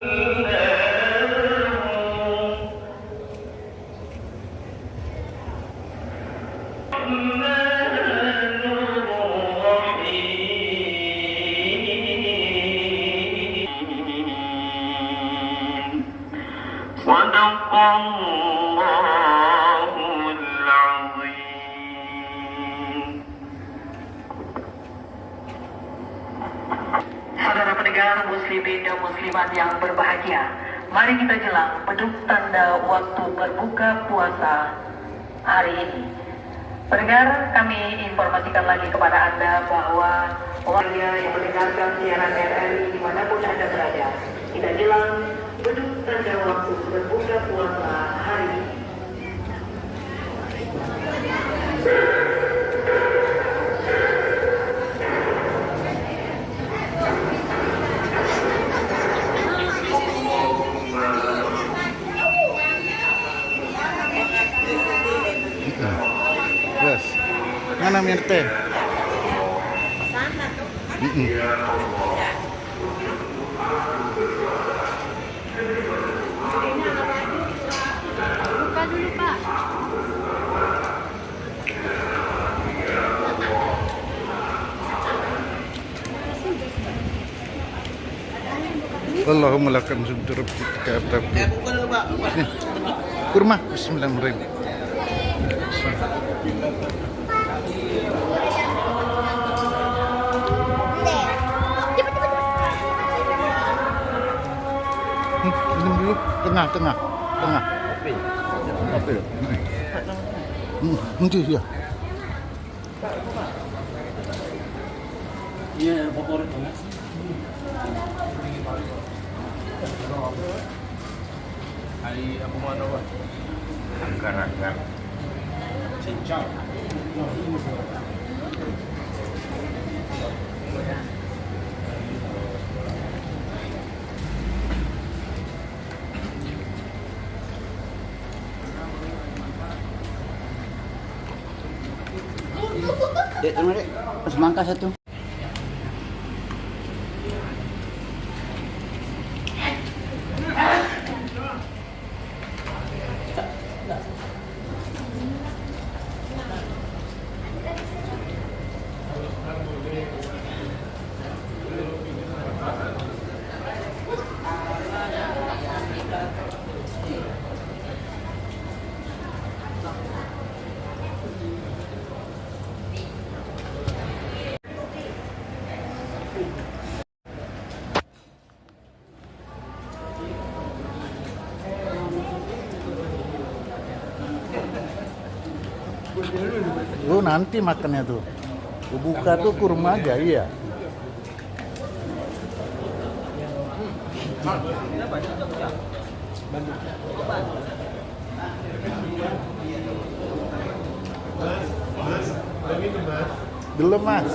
Saudara pendengar muslimin dan muslimat yang berbahagia, mari kita jelang beduk tanda waktu berbuka puasa hari ini. Pendengar, kami informasikan lagi kepada Anda bahwa warga yang mendengarkan siaran RRI dimanapun Anda berada, kita jelang beduk tanda waktu berbuka puasa hari ini. Yes. Mana Mirte? Buka dulu, Pak. Allahumma lakam subdu rabbika abdaku. Kurma bismillahirrahmanirrahim. Minum dulu, tengah. Apa? Nanti ya. Iya, favorit banget. Hari apa mana, Pak? Anggar. Cincang. Dek, terima dek. Semangka satu. Oh, nanti makannya tuh. Buka tuh kurma aja, iya. Belum, Mas.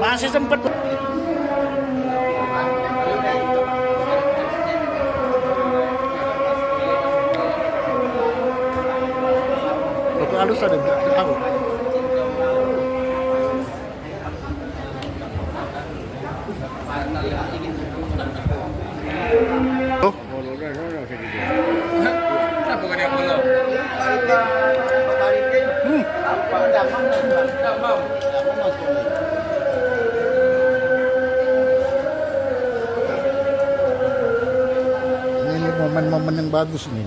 Masih sempet. Rokok halus ada tahu. Oh, Kenapa kan yang belum? ini momen-momen yang bagus nih.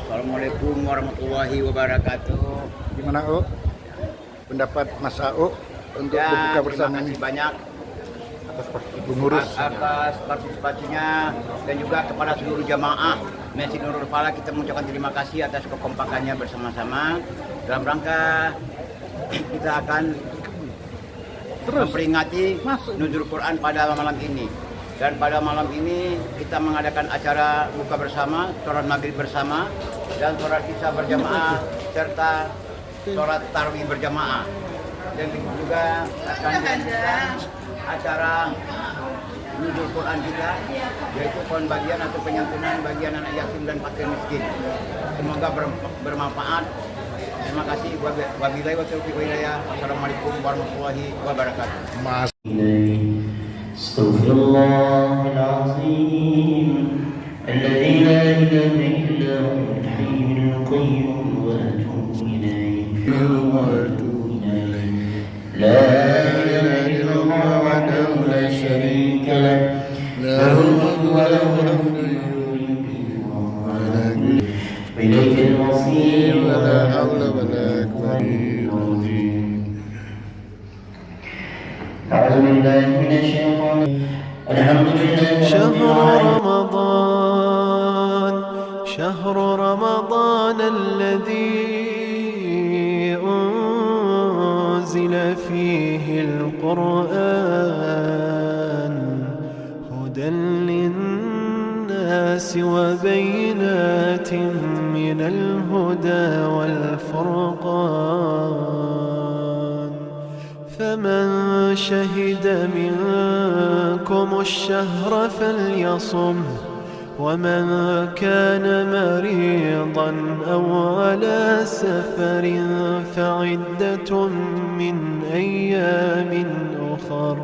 Assalamualaikum warahmatullahi wabarakatuh. Gimana, O? Pendapat Mas AO untuk berbuka bersama terima ini? kasih banyak pengurus. atas partisipasinya dan juga kepada seluruh jamaah Masjid Nurul Falah. Kita mengucapkan terima kasih atas kekompakannya bersama-sama dalam rangka kita akan memperingati Nuzul Quran pada malam ini. Dan pada malam ini kita mengadakan acara buka bersama, sholat maghrib bersama, dan sholat isya berjamaah serta sholat tarawih berjamaah. Dan juga akan acara Nuzul Quran kita, yaitu pembagian atau penyantunan bagian anak yatim dan fakir miskin. Semoga bermanfaat. Terima kasih. Wabillahi taufiq wal hidayah. Wassalamualaikum warahmatullahi wabarakatuh. Mas. استغفر الله العظيم الذي لا إله إلا هو الحي القيوم وأتوب إليه لا إله إلا الله وحده لا شريك له له الملك وله الحمد وإليك المصير ولا حول ولا قوة إلا بالله. أعوذ بالله من الشيطان الحمد لله شهر رمضان الذي أنزل فيه القرآن هدى للناس وبينات من الهدى والفرقان فمن شهد منكم الشهر فليصم ومن كان مريضا أو على سفر فعدة من أيام أخر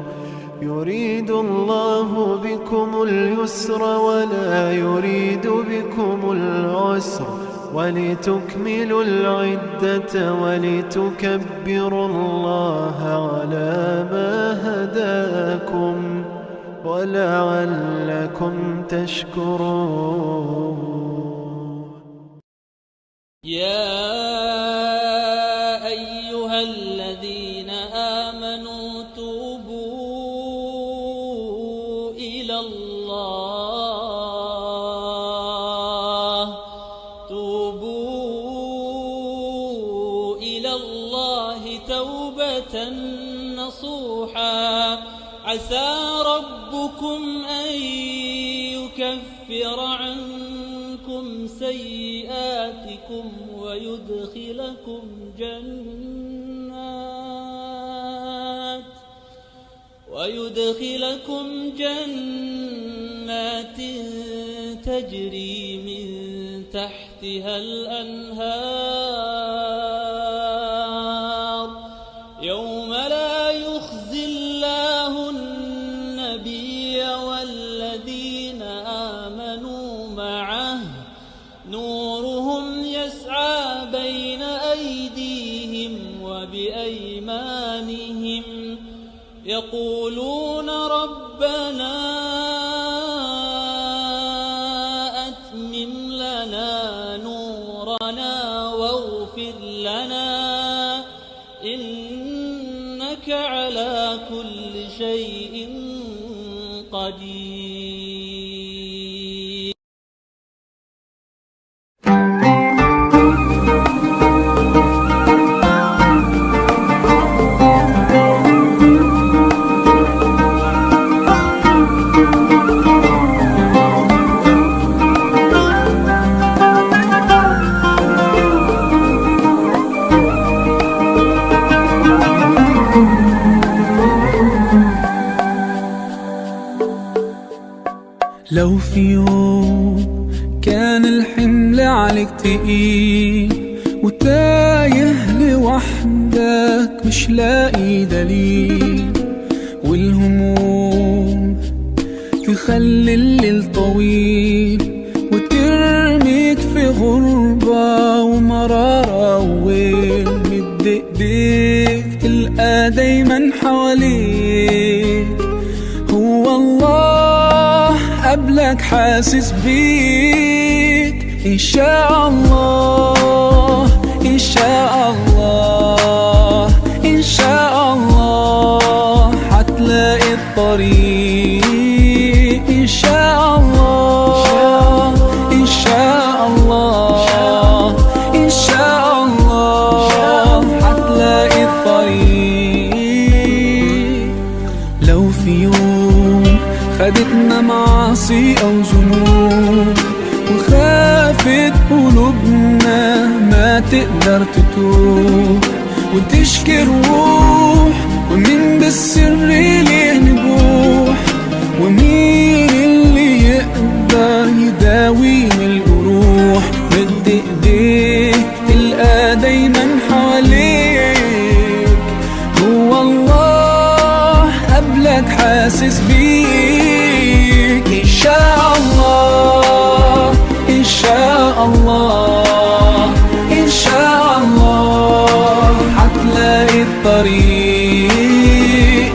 يريد الله بكم اليسر ولا يريد بكم العسر ولتكملوا العدة ولتكبروا الله على ما هداكم ولعلكم تشكرون. يا أيها الذين آمنوا توبوا إلى الله توبة نصوحا عسى ربكم أن يكفر عنكم سيئاتكم ويدخلكم جنات تجري من تحتها الأنهار يوم لا يخزي الله النبي والذين آمنوا معه نورهم يسعى بين أيديهم وبأيمانهم يقولون ربنا أتمم لنا نورنا واغفر لنا إنك على كل شيء قدير. لو في يوم كان الحمل عليك تقيل وتايه لوحدك مش لاقي دليل والهموم تخلي الليل طويل وترميك في غربة ومرارة وويل مد ايديك تلقى دايما حواليك هو الله قبلك حاسس بيك إن شاء الله إن شاء الله إن شاء الله حتلاقي الطريق خدتنا معاصي أو ذنوب، وخافت قلوبنا ما تقدر تتوب وتشكي الروح. ومين بالسر ليه نبوح، ومين اللي يقدر يداوي الجروح. مد ايديك تلقى دايما حواليك هو الله قبلك حاسس بيك. إن شاء الله إن شاء الله إن شاء الله هتلاقي الطريق.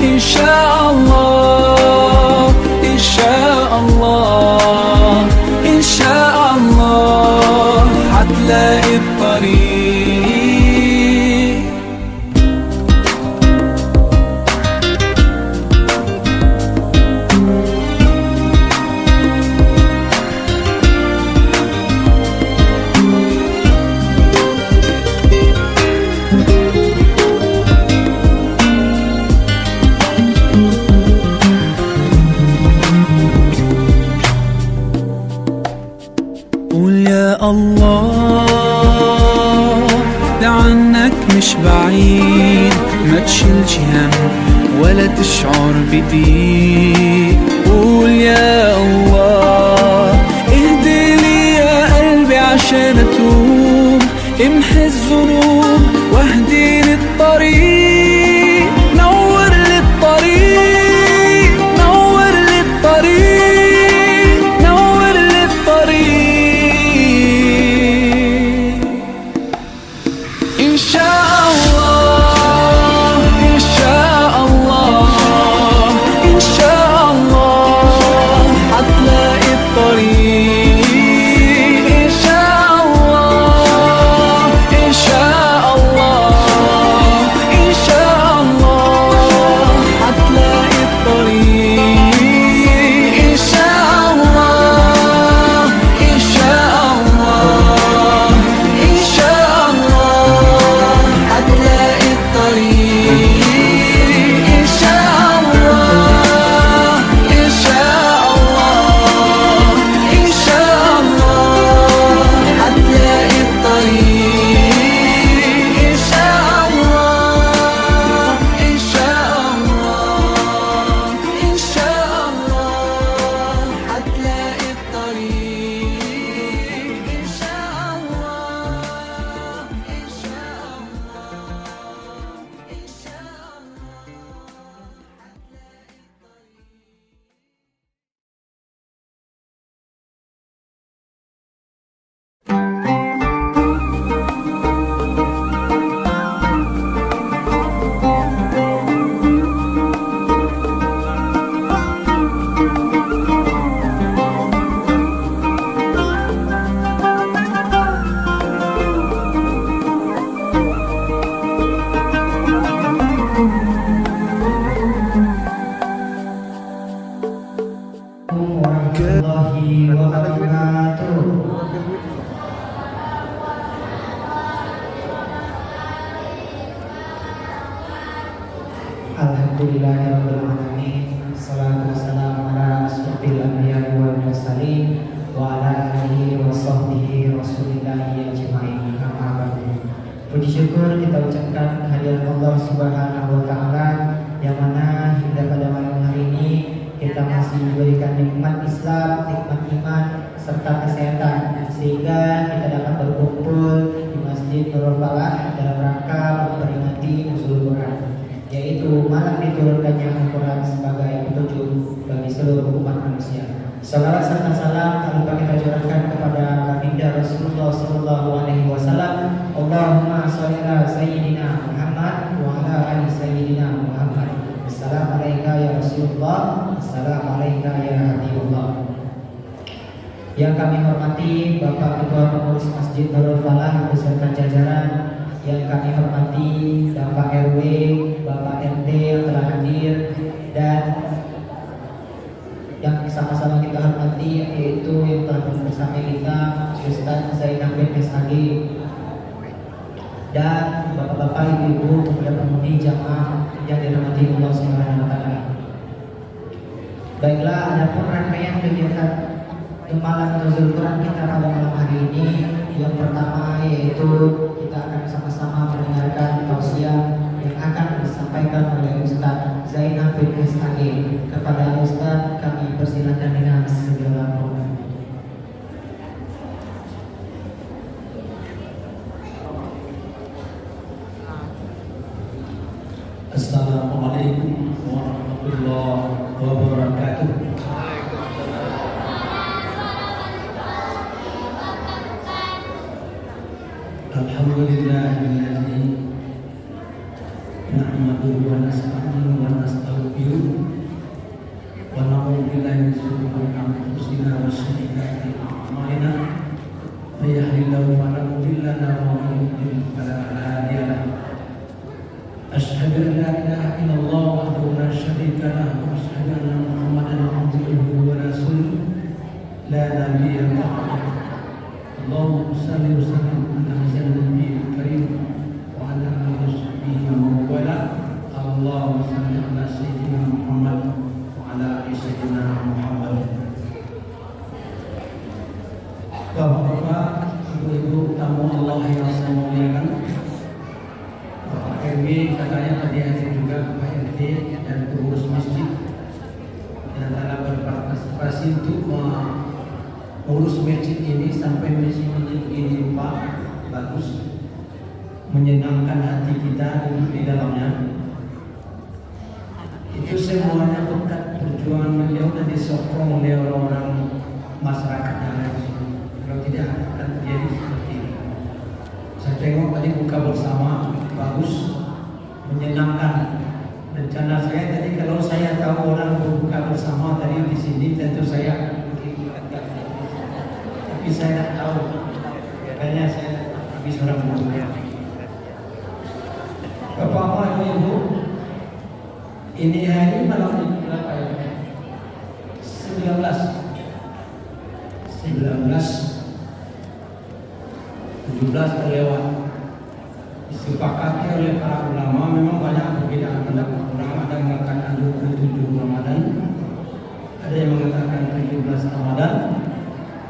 إن شاء الله إن شاء الله إن شاء الله هتلاقي الطريق. قول يا الله ده عنك مش بعيد، ما تشيلش هم ولا تشعر بضيق. قول يا الله اهدي لي يا قلبي عشان اتوب، امحي الذنوب واهدي للطريق. نور لي الطريق نور لي الطريق نور لي الطريق. إن شاء الله إن شاء الله إن شاء الله هتلاقي الطريق. إن شاء الله إن شاء الله إن شاء الله هتلاقي الطريق. إن شاء الله إن شاء الله إن شاء الله هتلاقي الطريق. إن شاء الله إن شاء الله إن شاء الله هتلاقي الطريق. إن شاء الله إن شاء الله إن شاء الله هتلاقي الطريق. إن شاء الله إن شاء warahmatullahi wabarakatuh. Alhamdulillahirabbil alamin. Salatu wassalamu ala asyrofil anbiya'i wal mursalin wa ala alihi wa sahbihi rasulillahi ajma'in. Amma ba'du. Puji syukur kita ucapkan kehadirat Allah Subhanahu wa taala yang mana hingga pada malam hari ini kita masih diberikan nikmat Islam, nikmat iman, serta kesehatan, sehingga kita dapat berkumpul di Masjid Nurul Falah dalam rangka memperingati Nuzul Quran, yaitu malam diturunkannya Al-Quran sebagai petunjuk bagi seluruh umat manusia. Salawat serta salam tak lupa kita curahkan kepada baginda Rasulullah Sallallahu Alaihi Wasallam. Allahumma sholli ala Sayyidina Muhammad wa ala ali Sayyidina Muhammad. Assalamualaikum ya Rasulullah. Assalamualaikum ya Habibullah. Yang kami hormati Bapak Ketua Pengurus Masjid Nurul Falah beserta jajaran, yang kami hormati Bapak RW, Bapak RT yang telah hadir, dan yang sama-sama kita hormati yaitu yang telah bersama kita Ustaz Zainab bin SAG, dan bapak-bapak, ibu-ibu, pemuda-pemudi jamaah yang dirahmati Allah Subhanahu wa taala. Baiklah, adapun rangkaian kegiatan Malam Nuzul Quran kita pada malam hari ini, yang pertama yaitu kita akan sama-sama mendengarkan tausiah yang akan disampaikan oleh Ustaz Zainal bin Mustaqim. Kepada Ustaz kami persilakan dengan segala hormat. Assalamualaikum warahmatullahi wabarakatuh. Alhamdulillahilladzi nahmaduhu wa nasta'inuhu wa nastaghfiruh wa na'udzu billahi min shururi anfusina wa sayyiati a'malina may yahdihillahu fala mudilla lahu wa may yudlil fala hadiya lahu. Asyhadu an la ilaha illallah wahdahu la syarika lahu wa asyhadu anna Muhammadan abduhu wa rasuluh la nabiyya ba'dahu. Allahumma shalli wa sallim ala nabiyyil karim wa ala alihi wa sahbihi wa wala. Allahumma shalli ala sayyidina Muhammad wa ala ali sayyidina Muhammad. Bapak-bapak, ibu-ibu tamu Allah yang saya muliakan, Bapak RW katanya tadi hadir juga, Pak RT dan pengurus masjid yang telah berpartisipasi untuk mengurus masjid ini sampai masjid ini begini rupa bagus, menyenangkan hati kita duduk di dalamnya. Itu semuanya berkat perjuangan beliau dan disokong oleh orang-orang masyarakat yang ada di sini. Kalau tidak akan terjadi seperti ini. Saya tengok tadi buka bersama bagus, menyenangkan. Rencana saya tadi kalau saya tahu orang berbuka bersama tadi di sini tentu saya akan pergi. Tapi saya tidak tahu. Makanya saya habis orang berbuka. Bapak-bapak, ibu, ini hari malam ini berapa ya? 19 17 terlewat. Disepakati oleh para ulama, memang banyak perbedaan pendapat ulama. Ada yang mengatakan 27 Ramadan, ada yang mengatakan 17 Ramadan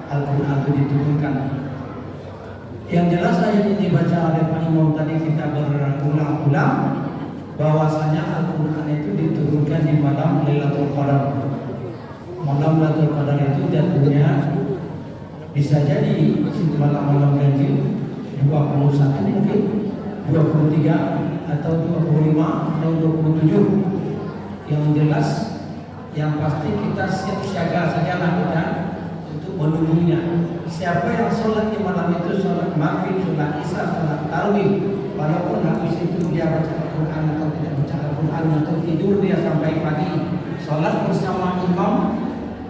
Al-Quran itu diturunkan. Yang jelas ayat ini dibaca oleh Pak Imam tadi kita berulang-ulang bahwasanya Al-Quran itu diturunkan di malam Lailatul Qadar. Malam Lailatul Qadar itu jatuhnya bisa jadi malam-malam ganjil 21 mungkin, 23 atau 25 atau 27. Yang jelas, yang pasti kita siap siaga saja lah kita untuk menunggunya. Siapa yang sholat di malam itu, sholat maghrib, sholat isya, sholat tarawih, walaupun habis itu dia baca Al-Quran atau tidak baca Al-Quran atau tidur dia sampai pagi, sholat bersama imam,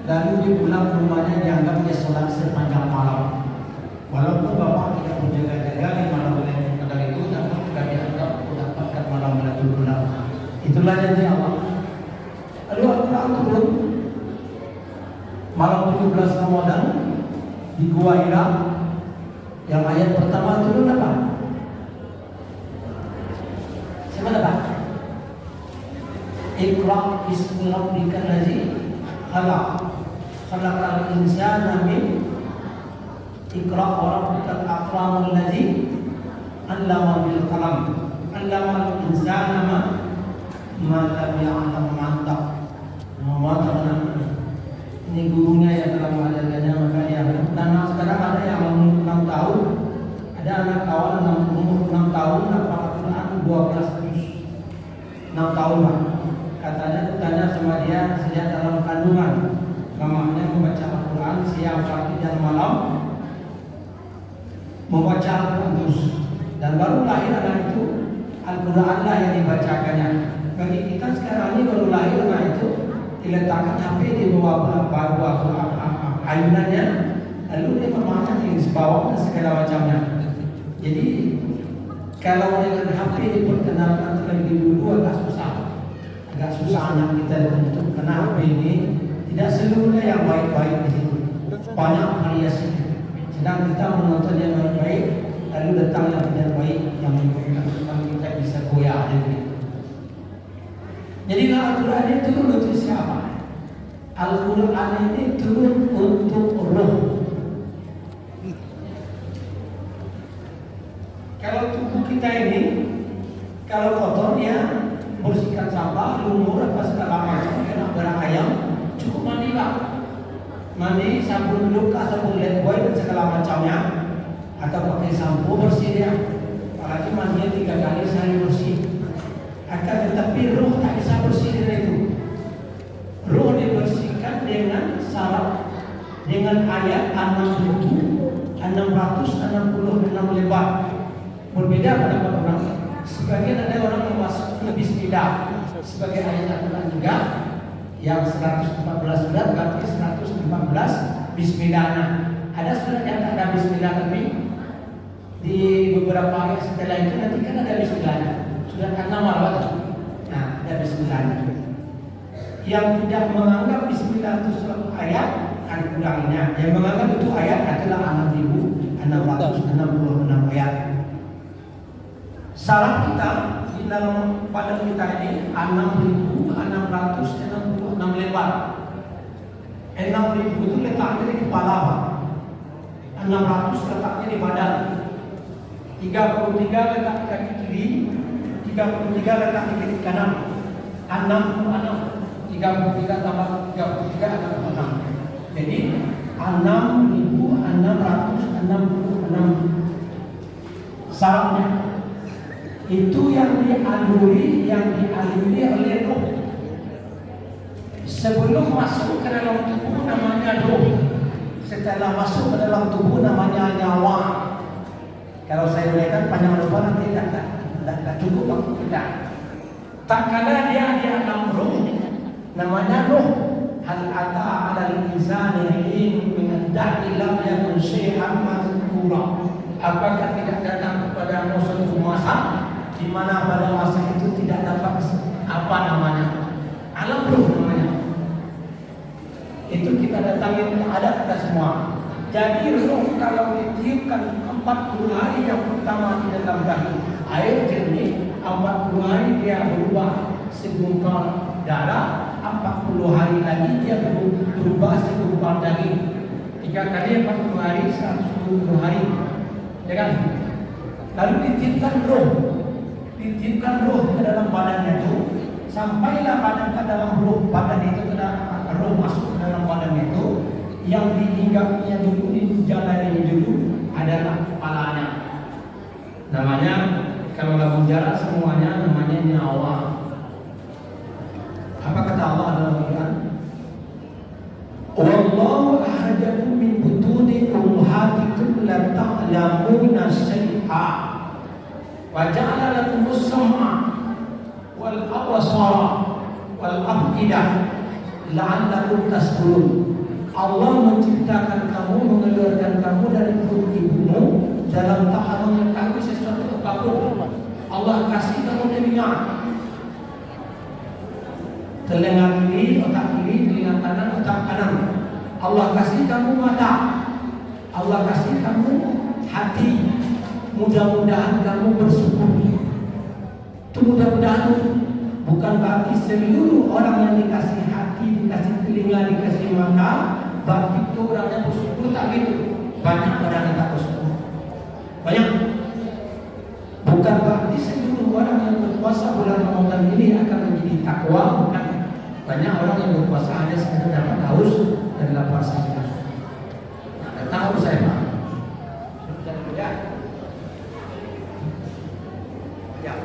lalu dia pulang ke rumahnya dianggap dia sholat sepanjang malam. Walaupun bapak tidak menjaga-jaga di malam Lailatul Qadar itu, tapi juga dianggap mendapatkan malam Lailatul Qadar. Itulah janji Allah. Lalu Al-Quran turun malam 17 Ramadan di Gua Hira. Yang ayat pertama turun apa? Siapa dapat? Iqra bismi rabbikal ladzi khalaq. Khalaqal insana min Iqra wa rabbukal akramul ladzi 'allama bil qalam. 'Allamal insana ma lam ya'lam mantap. Ini gurunya yang telah mengajarkannya, maka dia anak sekarang ada yang umur 6 tahun, ada anak kawan yang umur 6 tahun hafal Al-Quran 12 juz. 6 tahun Pak. Katanya tanya sama dia sejak dalam kandungan, mamanya membaca Al-Quran siang pagi dan malam, membaca Al-Quran terus, dan baru lahir anak itu Al-Quran lah yang dibacakannya. Bagi kita sekarang ini baru lahir anak itu diletakkan HP di bawah ayunannya, lalu dia membaca di bawah dan segala macamnya. Jadi kalau dengan HP diperkenalkan terlebih dulu agak susah anak kita untuk, karena HP ini tidak seluruhnya yang baik-baik di situ, banyak variasi. Sedang kita menonton yang baik-baik, lalu datang yang tidak baik yang menyebabkan kita bisa goyah. Jadi Al-Quran itu untuk siapa? Al-Quran ini turun untuk roh. Kalau tubuh kita ini, kalau kotor ya bersihkan sampah, lumur apa segala macam, kena berak ayam, cukup mandi Pak. Mandi sabun luka, sabun lifebuoy dan segala macamnya, atau pakai sampo bersih dia. Apalagi mandinya 3 kali sehari bersih. Akan tetapi roh tak bisa bersih dari itu. Roh dibersihkan dengan syarat, dengan ayat 6.666 lembar. Berbeda pendapat orang. Sebagian ada orang yang masuk ke Bismillah sebagai ayat Al-Quran juga, yang 114 surat berarti 114 Bismillah. Nah, ada surat yang tak ada Bismillah, tapi di beberapa ayat setelah itu nanti kan ada Bismillahnya. Surat An-Naml. Nah, ada Bismillahnya. Yang tidak menganggap Bismillah itu suatu ayat ada kurangnya. Yang menganggap itu ayat adalah 6.666 ayat. Salah kita di dalam badan kita ini 6.666 lembar. 6.000 itu letaknya di kepala Pak. 600 letaknya di badan. 33 letak di kaki kiri, 33 letak di kaki kanan. 33 tambah 33 adalah 6. Jadi 6.666 salamnya. Itu yang dialiri oleh roh. Sebelum masuk ke dalam tubuh namanya roh. Setelah masuk ke dalam tubuh namanya nyawa. Kalau saya berikan panjang lupa nanti tidak cukup waktu kita. Tak kala dia di alam roh, namanya roh. Hal ata 'alal insani hin min ad-da'i lam yakun syai'an mazkura. Apakah tidak datang kepada suatu masa di mana pada masa itu tidak dapat apa namanya? Alam roh namanya. Itu kita datangin, ada kita semua. Jadi roh kalau ditiupkan 40 hari yang pertama di dalam dahi air jernih, 40 hari dia berubah segumpal darah, 40 hari lagi dia berubah segumpal daging. 3 kali 40 hari 120 hari, ya kan? Lalu ditiupkan roh ke dalam badannya itu, sampailah badan ke dalam roh, badan itu ke dalam roh masuk ke dalam badan itu. Yang dihinggapnya dulu, dijalani dulu adalah kepalanya. Namanya kalau dalam sejarah semuanya namanya nyawa. Apa kata Allah dalam Al-Quran? Wallahu ahrajakum min butuni ummahatikum la ta'lamuna syai'a wa ja'ala lakumus sam'a wal absara wal af'idah la'allakum tashkurun. Allah menciptakan kamu, mengeluarkan kamu dari perut ibumu dalam tak mengetahui sesuatu apapun. Allah kasih kamu telinga kiri, otak kiri, telinga kanan, otak kanan. Allah kasih kamu mata. Allah kasih kamu hati. Mudah-mudahan kamu bersyukur. Itu mudah-mudahan, bukan berarti seluruh orang yang dikasih hati, dikasih telinga, dikasih mata berarti itu orangnya bersyukur. Tak gitu. Banyak orang yang tak bersyukur. Banyak. Bukan berarti seluruh orang yang berpuasa bulan Ramadan ini akan menjadi takwa. Bukan. Banyak orang yang berpuasa hanya sekedar dapat haus dan lapar saja. Nah, tahu saya Pak. Ya. Ya.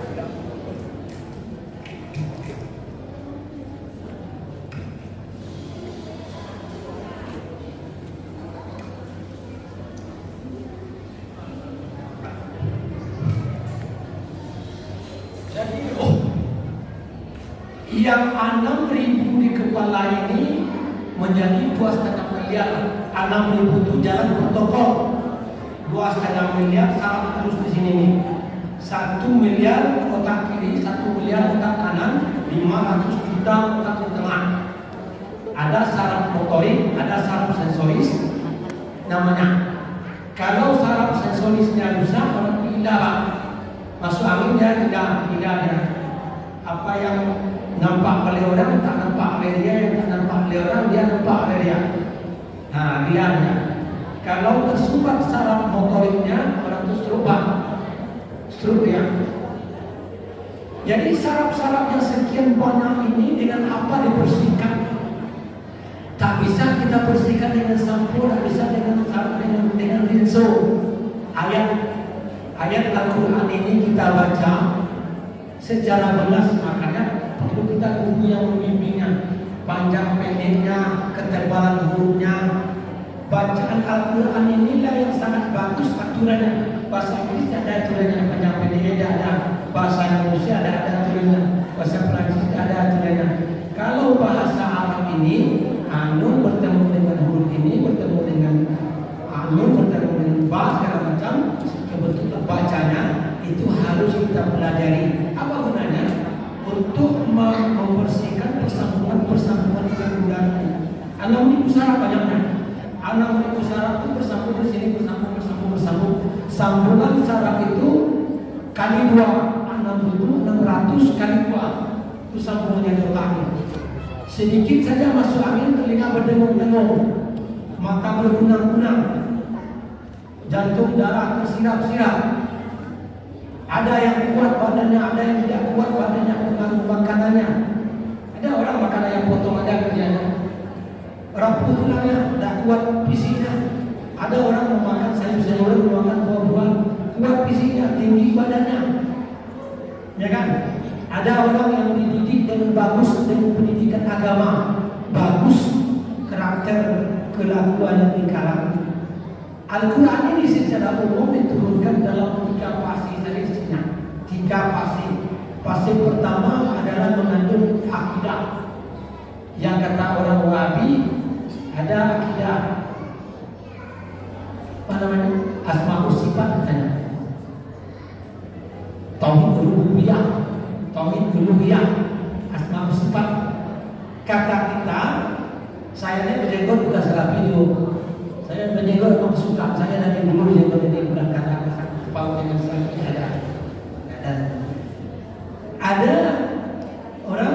Yang 6.000 di kepala ini menjadi 2,5 miliar. 6.000 itu jalan protokol. 2,5 miliar saraf terus di sini nih. 1 miliar otak kiri, 1 miliar otak kanan, 500 juta otak di tengah. Ada saraf motorik, ada saraf sensoris namanya. Kalau saraf sensorisnya rusak, berarti tidak masuk angin dia tidak ya. Apa yang nampak oleh orang tak nampak nampak oleh dia, yang tak nampak oleh orang, dia nampak oleh dia. Nah, lihatnya. Kalau tersumbat saraf motoriknya, orang itu stroke ya. Jadi saraf-saraf yang sekian banyak ini dengan apa dibersihkan? Tak bisa kita bersihkan dengan sampo, tak bisa dengan rinso. Ayat Al-Quran ini kita baca secara belas, makanya perlu kita guru yang membimbingnya, panjang pendeknya, ketebalan hurufnya. Bacaan Al-Quran inilah yang sangat bagus aturannya. Bahasa Inggris ada aturannya, panjang pendeknya tidak ada. Bahasa Indonesia ada aturannya. Bahasa Perancis ada aturannya. Kalau bahasa Arab ini, anu bertemu dengan huruf ini, bertemu dengan anu, bertemu dengan ba, segala macam, kebetulan bacanya itu harus kita pelajari. Apa gunanya? Untuk membersihkan persambungan dengan udara. Anak ini pusara banyaknya. Anak ini pusara itu bersambung di sini, bersambung. Sambungan saraf itu kali 2, 6.600 kali 2. Itu sambungannya di otak ini. Sedikit saja masuk angin, telinga berdengung-dengung, mata berkunang-kunang, jantung darah tersirat-sirat. Ada yang kuat badannya, ada yang tidak kuat badannya, pengaruh makanannya. Ada orang makan ayam potong ada kerjanya, rapuh tulangnya, tidak kuat fisiknya. Ada orang memakan sayur-sayuran, memakan buah-buahan, kuat fisiknya, tinggi badannya, ya kan? Ada orang yang dididik dengan bagus dengan pendidikan agama, bagus karakter, kelakuan dan tingkah. Al-Quran ini secara umum diturunkan dalam 3 fase saja. 3 fase. Fase pertama adalah mengandung akidah. Yang kata orang Wahabi ada akidah apa namanya? Asmaul sifat katanya. Tauhid rububiyah. Tauhid uluhiyah, asma sifat. Kata kita, saya ini berjenggot bukan salah video. Saya berjenggot memang suka. Saya dari dulu berjenggot ini bukan kata paut dengan selagi ada. Ada orang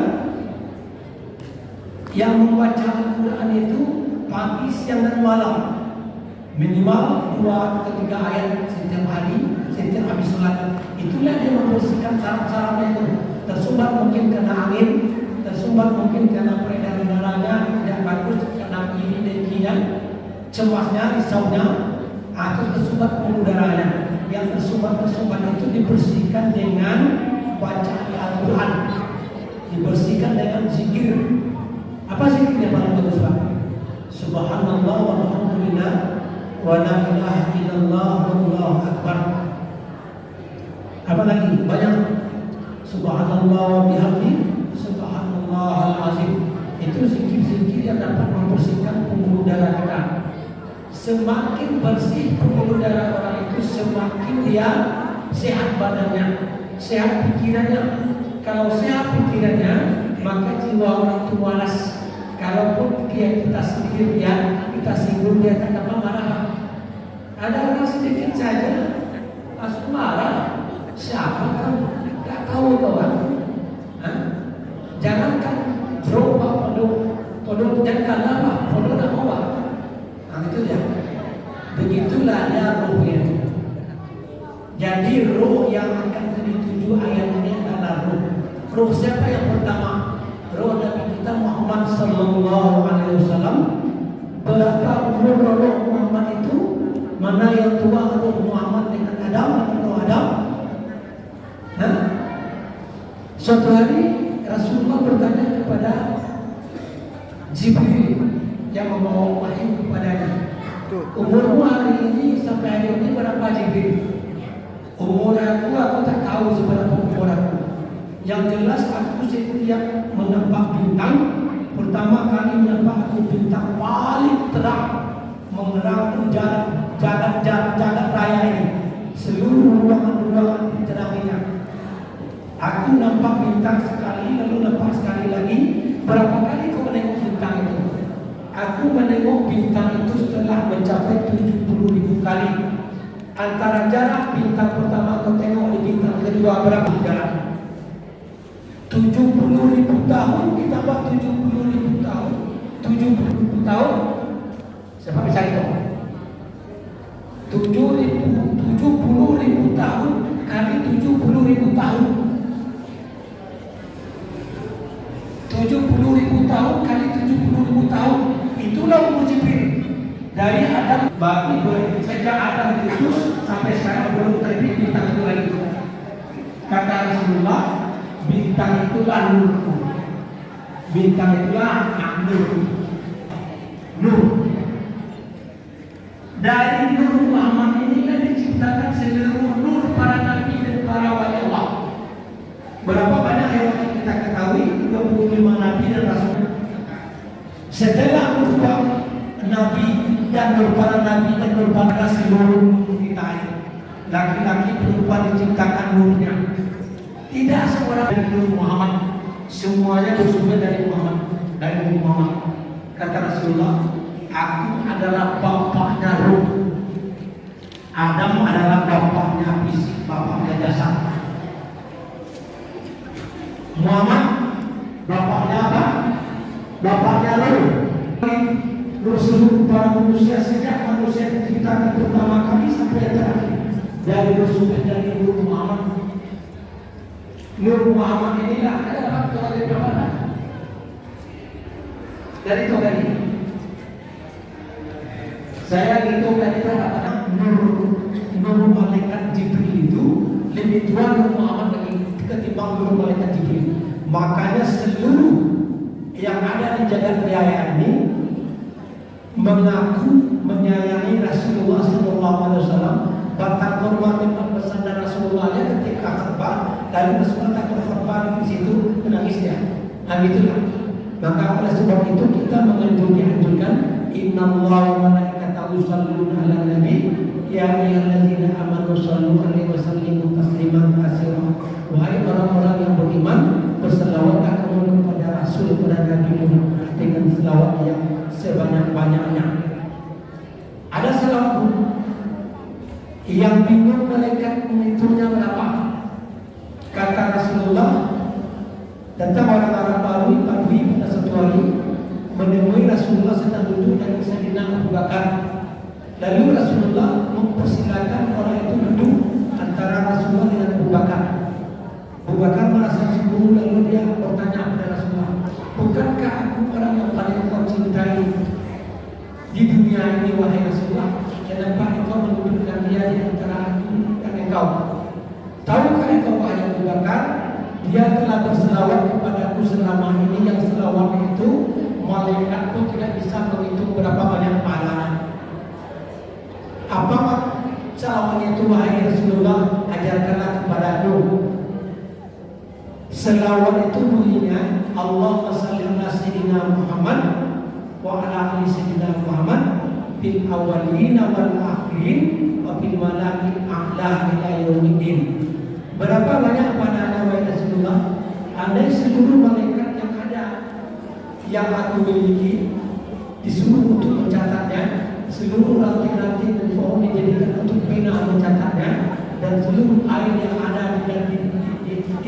yang membaca Al-Quran itu pagi, siang dan malam, minimal 2 atau 3 ayat setiap hari, setiap habis sholat. Itulah dia membersihkan saraf-sarafnya itu. Tersumbat mungkin kena angin, tersumbat mungkin karena peredaran darahnya tidak bagus, karena iri dengkinya, cemasnya, risaunya, atau tersumbat pembuluh darahnya. Yang tersumbat itu dibersihkan dengan bacaan Al-Quran, dibersihkan dengan zikir. Apa zikirnya paling bagus Pak? Subhanallah walhamdulillah wa la ilaha illallah wallahu akbar. Apa lagi? Banyak. Subhanallah wa bihamdi, subhanallahal azim. Itu zikir-zikir yang dapat membersihkan pembuluh darah kita. Semakin bersih pembuluh darah orang itu, semakin dia sehat badannya, sehat pikirannya. Kalau sehat pikirannya, maka jiwa orang itu waras. Kalaupun kita sendiri kita singgung dia tak dapat marah. Ada orang sedikit saja langsung marah. Siapa kamu? Tak tahu kawan. Jangankan berubah podok jangan apa podok nak ubah. Itu dia. Begitulah dia rohnya. Jadi roh yang akan dituju ayat ini adalah roh. Roh siapa yang pertama? Roh Nabi kita Muhammad sallallahu alaihi wasallam. Berapa umur roh Muhammad itu? Mana yang tua roh Muhammad dengan Adam, dengan Adam? Suatu hari Rasulullah bertanya kepada Jibril yang membawa wahyu kepadanya, umurmu hari ini sampai hari ini berapa Jibril? Umur aku tak tahu seberapa umur aku. Yang jelas aku setiap menampak bintang, pertama kali menampak aku bintang paling terang menerang jagat raya ini, seluruh ruangan-ruangan diteranginya. Aku nampak bintang sekali, lalu nampak sekali lagi. Berapa kali kau menengok bintang itu? Aku menengok bintang itu setelah mencapai 70.000 kali. Antara jarak bintang pertama kau tengok di bintang kedua berapa jarak? 70.000 tahun ditambah 70.000 tahun. Siapa bisa hitung? 70.000 tahun kali 70.000 tahun. 70.000 tahun kali 70.000 tahun. Itulah umur Jibril. Dari Adam bagi sejak Adam diutus sampai sekarang belum terbit bintang itu lagi. Kata Rasulullah, bintang itulah nurku. Bintang itulah nurku. Nur. Dari Nur Muhammad inilah diciptakan seluruh nur para nabi dan para wali Allah. Berapa banyak yang kita ketahui? 25 nabi dan rasul. Setelah nur nabi dan nur para nabi dan nur para seluruh kita ini, laki-laki perempuan diciptakan nurnya. Tidak seorang dari Nur Muhammad, semuanya bersumber dari Muhammad, dari Nur Muhammad. Kata Rasulullah, aku adalah bapaknya ruh. Adam adalah bapaknya fisik, bapaknya jasad. Muhammad bapaknya apa? Bapaknya ruh. Seluruh para manusia sejak manusia diciptakan pertama kali sampai yang terakhir dari bersumber dari Nur Muhammad. Nur Muhammad inilah ada dapat dari berapa? Dari itu tadi. Saya hitung dari berapa? Nur malaikat Jibril itu lebih tua Nur Muhammad lagi ketimbang Nur malaikat Jibril. Makanya seluruh yang ada di jagat raya ini mengaku menyayangi Rasulullah SAW. Batang korban memang pesan dari Rasulullahnya ketika khutbah, lalu Rasulullah khutbah di situ menangis dia. Nah gitulah. Maka oleh sebab itu kita dianjurkan innallaha wa malaikatahu yusholluna 'alan nabi ya ayyuhallazina amanu shallu 'alaihi wa sallimu tasliman katsira. Wahai orang-orang yang beriman, berselawatlah kamu kepada Rasul, kepada Nabi Muhammad dengan selawat yang sebanyak-banyaknya. Ada selawat yang bingung malaikat menghitungnya berapa. Kata Rasulullah, tentang orang-orang Badui pada satu hari menemui Rasulullah sedang duduk dan Sayyidina Abu Bakar. Lalu Rasulullah mempersilakan orang itu duduk antara Rasulullah dengan Abu Bakar. Abu Bakar merasa cemburu lalu dia bertanya kepada Rasulullah, bukankah aku orang yang paling kau cintai di dunia ini wahai Rasulullah? Kenapa engkau menundukkan dia di antara aku dan engkau? Tahukah engkau wahai Abu Bakar, dia telah berselawat kepadaku selama ini, yang selawat itu malaikat pun tidak bisa menghitung berapa banyak pahalanya. Apa selawatnya itu wahai Rasulullah? Ajarkanlah kepadaku. Selawat itu bunyinya Allahumma shalli ala sayyidina Muhammad wa ala ali sayyidina Muhammad fil awwalina wal akhirin wa fil malaikil a'la ila yaumiddin. Berapa banyak pahalanya wahai Rasulullah? Andai seluruh malaikat yang ada yang aku miliki disuruh untuk mencatatnya, seluruh ranting-ranting dan pohon dijadikan untuk pena mencatatnya, dan seluruh air yang ada di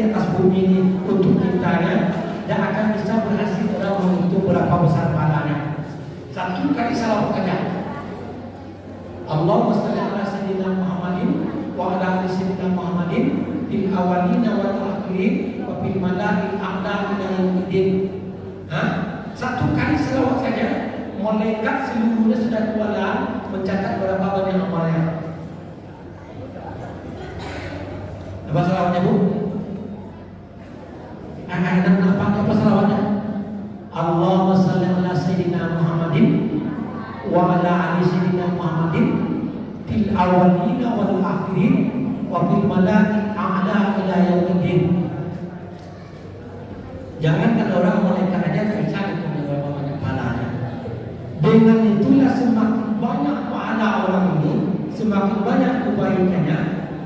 atas bumi ini untuk cintanya, dan akan bisa berhasil dalam menghitung berapa besar pahalanya. Satu kali salawat saja. Allahumma shalli ala sayyidina Muhammadin wa ala ali sayyidina Muhammadin fil awwalina wal akhirin wa fil malaikil a'la ila yaumiddin. Satu kali selawat saja, malaikat seluruhnya sudah kewalahan mencatat berapa banyak amalnya. Apa selawatnya, Bu? Apa selawatnya? Allahumma shalli ala sayyidina Muhammadin wa ala ali sayyidina Muhammadin fil awwalina wal akhirin wa fil malaikil a'la ila yaumiddin. Jangan kan orang malaikat aja bisa hitung berapa banyak pahalanya. Dengan itulah semakin banyak pahala orang ini, semakin banyak kebaikannya,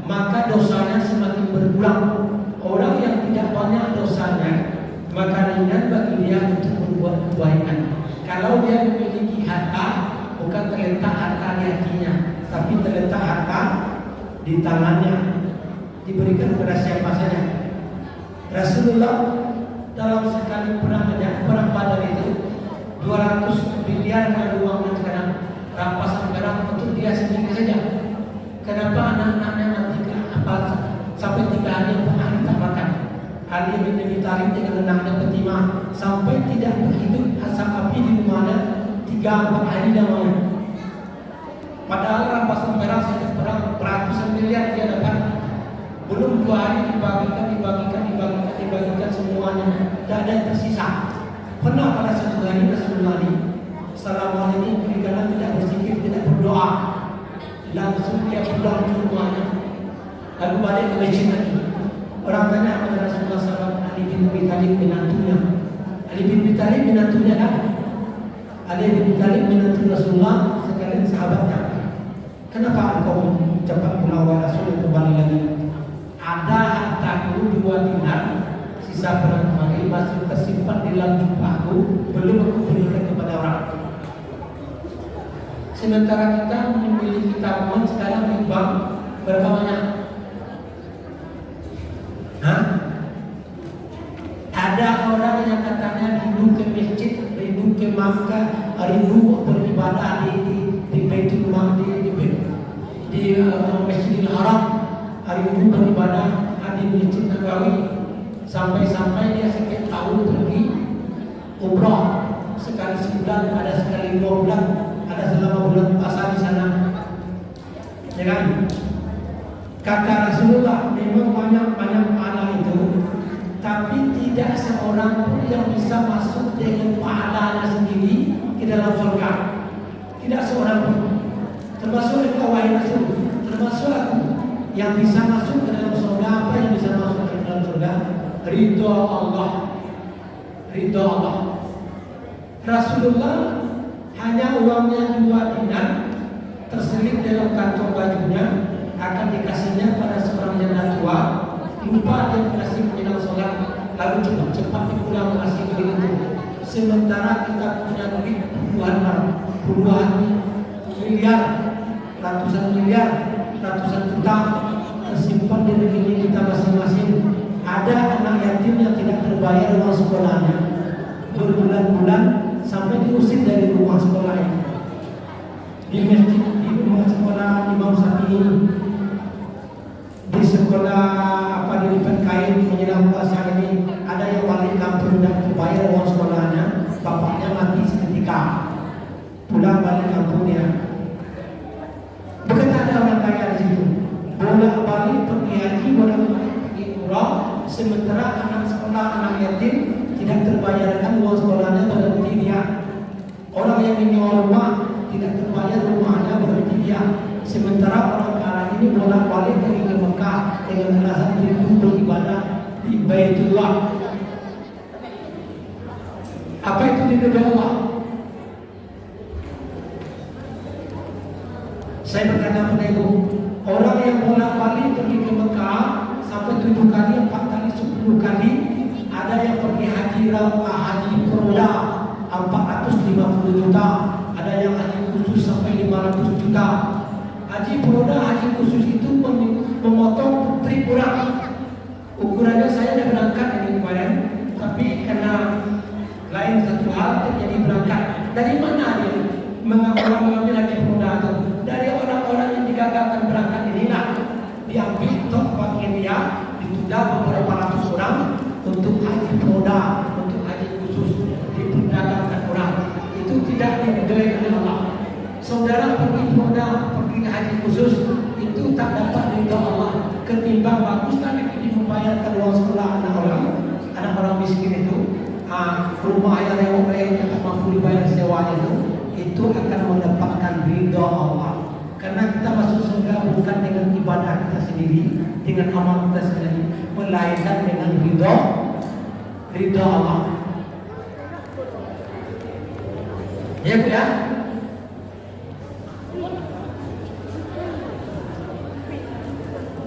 maka dosanya semakin berkurang. Orang yang tidak banyak dosanya, maka ringan bagi dia untuk berbuat kebaikan. Kalau dia memiliki harta, bukan terletak harta di hatinya, tapi terletak harta di tangannya, diberikan kepada siapa saja. Rasulullah dalam sekali perang Badar itu 200 miliar ada uangnya sekarang, rampasan barang untuk dia sendiri saja. Kenapa anak-anaknya nanti sampai 3 hari 4 hari tak makan? Ali bin Abi Thalib dengan anaknya Fatimah sampai tidak berhidup asap api di rumahnya 3-4 hari lamanya. Padahal rampasan perak saja perang ratusan miliar dia dapat. Belum 2 hari dibagikan semuanya, tidak ada yang tersisa. Pernah pada satu hari Rasulullah Assalamualaikum berikanlah tidak berzikir, tidak berdoa, langsung dia pulang ke rumahnya, lalu balik ke masjid lagi. Orang tanya kepada Rasulullah SAW, Ali bin Abi Thalib menantunya. Ali bin Abi Thalib menantunya kan? Ali bin Abi Thalib menantu Rasulullah sekalian sahabatnya. Kenapa engkau cepat pulang wahai Rasul kembali lagi? Ada hartaku 2 dinar, sisa perang kemarin masih tersimpan di dalam jubahku, belum aku berikan kepada orang. Sementara kita memiliki tabungan sekarang di bank berapa banyak? Ada orang yang katanya rindu ke masjid, rindu ke Makkah, rindu beribadah di Baitul Maqdis, di Masjidil Haram, rindu beribadah di Masjid Nabawi, sampai-sampai dia setiap tahun pergi umrah sekali sebulan, ada sekali 2 bulan, ada selama bulan puasa di sana. Ya kan? Kata Rasulullah, memang banyak pahala itu, tapi tidak seorang pun yang bisa masuk dengan pahalanya sendiri ke dalam surga. Tidak seorang pun. Termasuk engkau wahai Rasul, termasuk aku, yang bisa masuk ke dalam surga. Apa yang bisa masuk ke dalam surga? Ridho Allah. Ridho Allah. Rasulullah hanya uangnya 2 dinar terselip dalam kantong bajunya, akan dikasihnya pada seorang janda tua, lupa dia kasih menjelang sholat, lalu cepat pulang kasih duit itu. Sementara kita punya duit puluhan miliar, ratusan miliar, ratusan juta tersimpan di rekening kita masing-masing. Ada anak yatim yang tidak terbayar uang sekolahnya berbulan-bulan sampai diusir dari rumah sekolahnya. Di masjid, di rumah sekolah Imam Syafi'i, di sekolah di depan kain menjelang puasa ini, ada yang balik kampung dan terbayar uang sekolahnya, bapaknya mati seketika, pulang balik kampungnya. Bukan ada orang kaya di situ, bolak-balik pergi haji, bolak-balik pergi umrah, sementara anak sekolah, anak yatim tidak terbayarkan uang sekolahnya, berarti dia orang yang menyewa rumah tidak terbayar rumahnya, berarti dia. Sementara orang kaya ini bolak-balik pergi ke Mekah dengan alasan rindu beribadah di Baitullah. Apa itu ridho Allah? Saya berkata pada ibu, orang yang bolak-balik pergi ke Mekah sampai 7 kali, 4 kali, 10 kali, ada yang pergi haji Furoda 450 juta, ada yang haji khusus sampai 500 juta. Haji Furoda, haji khusus itu memotong putri kurang. Ukurannya saya sudah berangkat ini kemarin, tapi karena lain satu hal terjadi berangkat. Dari mana dia mengambil haji Furoda itu? Dari orang-orang yang digagalkan berangkat inilah diambil top bagian dia, ditunda beberapa ratus orang untuk haji Furoda, untuk haji khusus, diperdagangkan orang. Itu tidak diridhoi oleh Allah. Saudara pergi Furoda, pergi haji khusus, itu tak dapat ridho Allah. Ketimbang baguslah itu membayarkan uang sekolah anak orang miskin itu, rumah yang rewok-rewok tak mampu dibayar sewanya itu akan mendapatkan ridho Allah. Karena kita masuk surga bukan dengan ibadah kita sendiri, dengan amal kita sendiri, melainkan dengan ridho Allah. Ya Bu ya.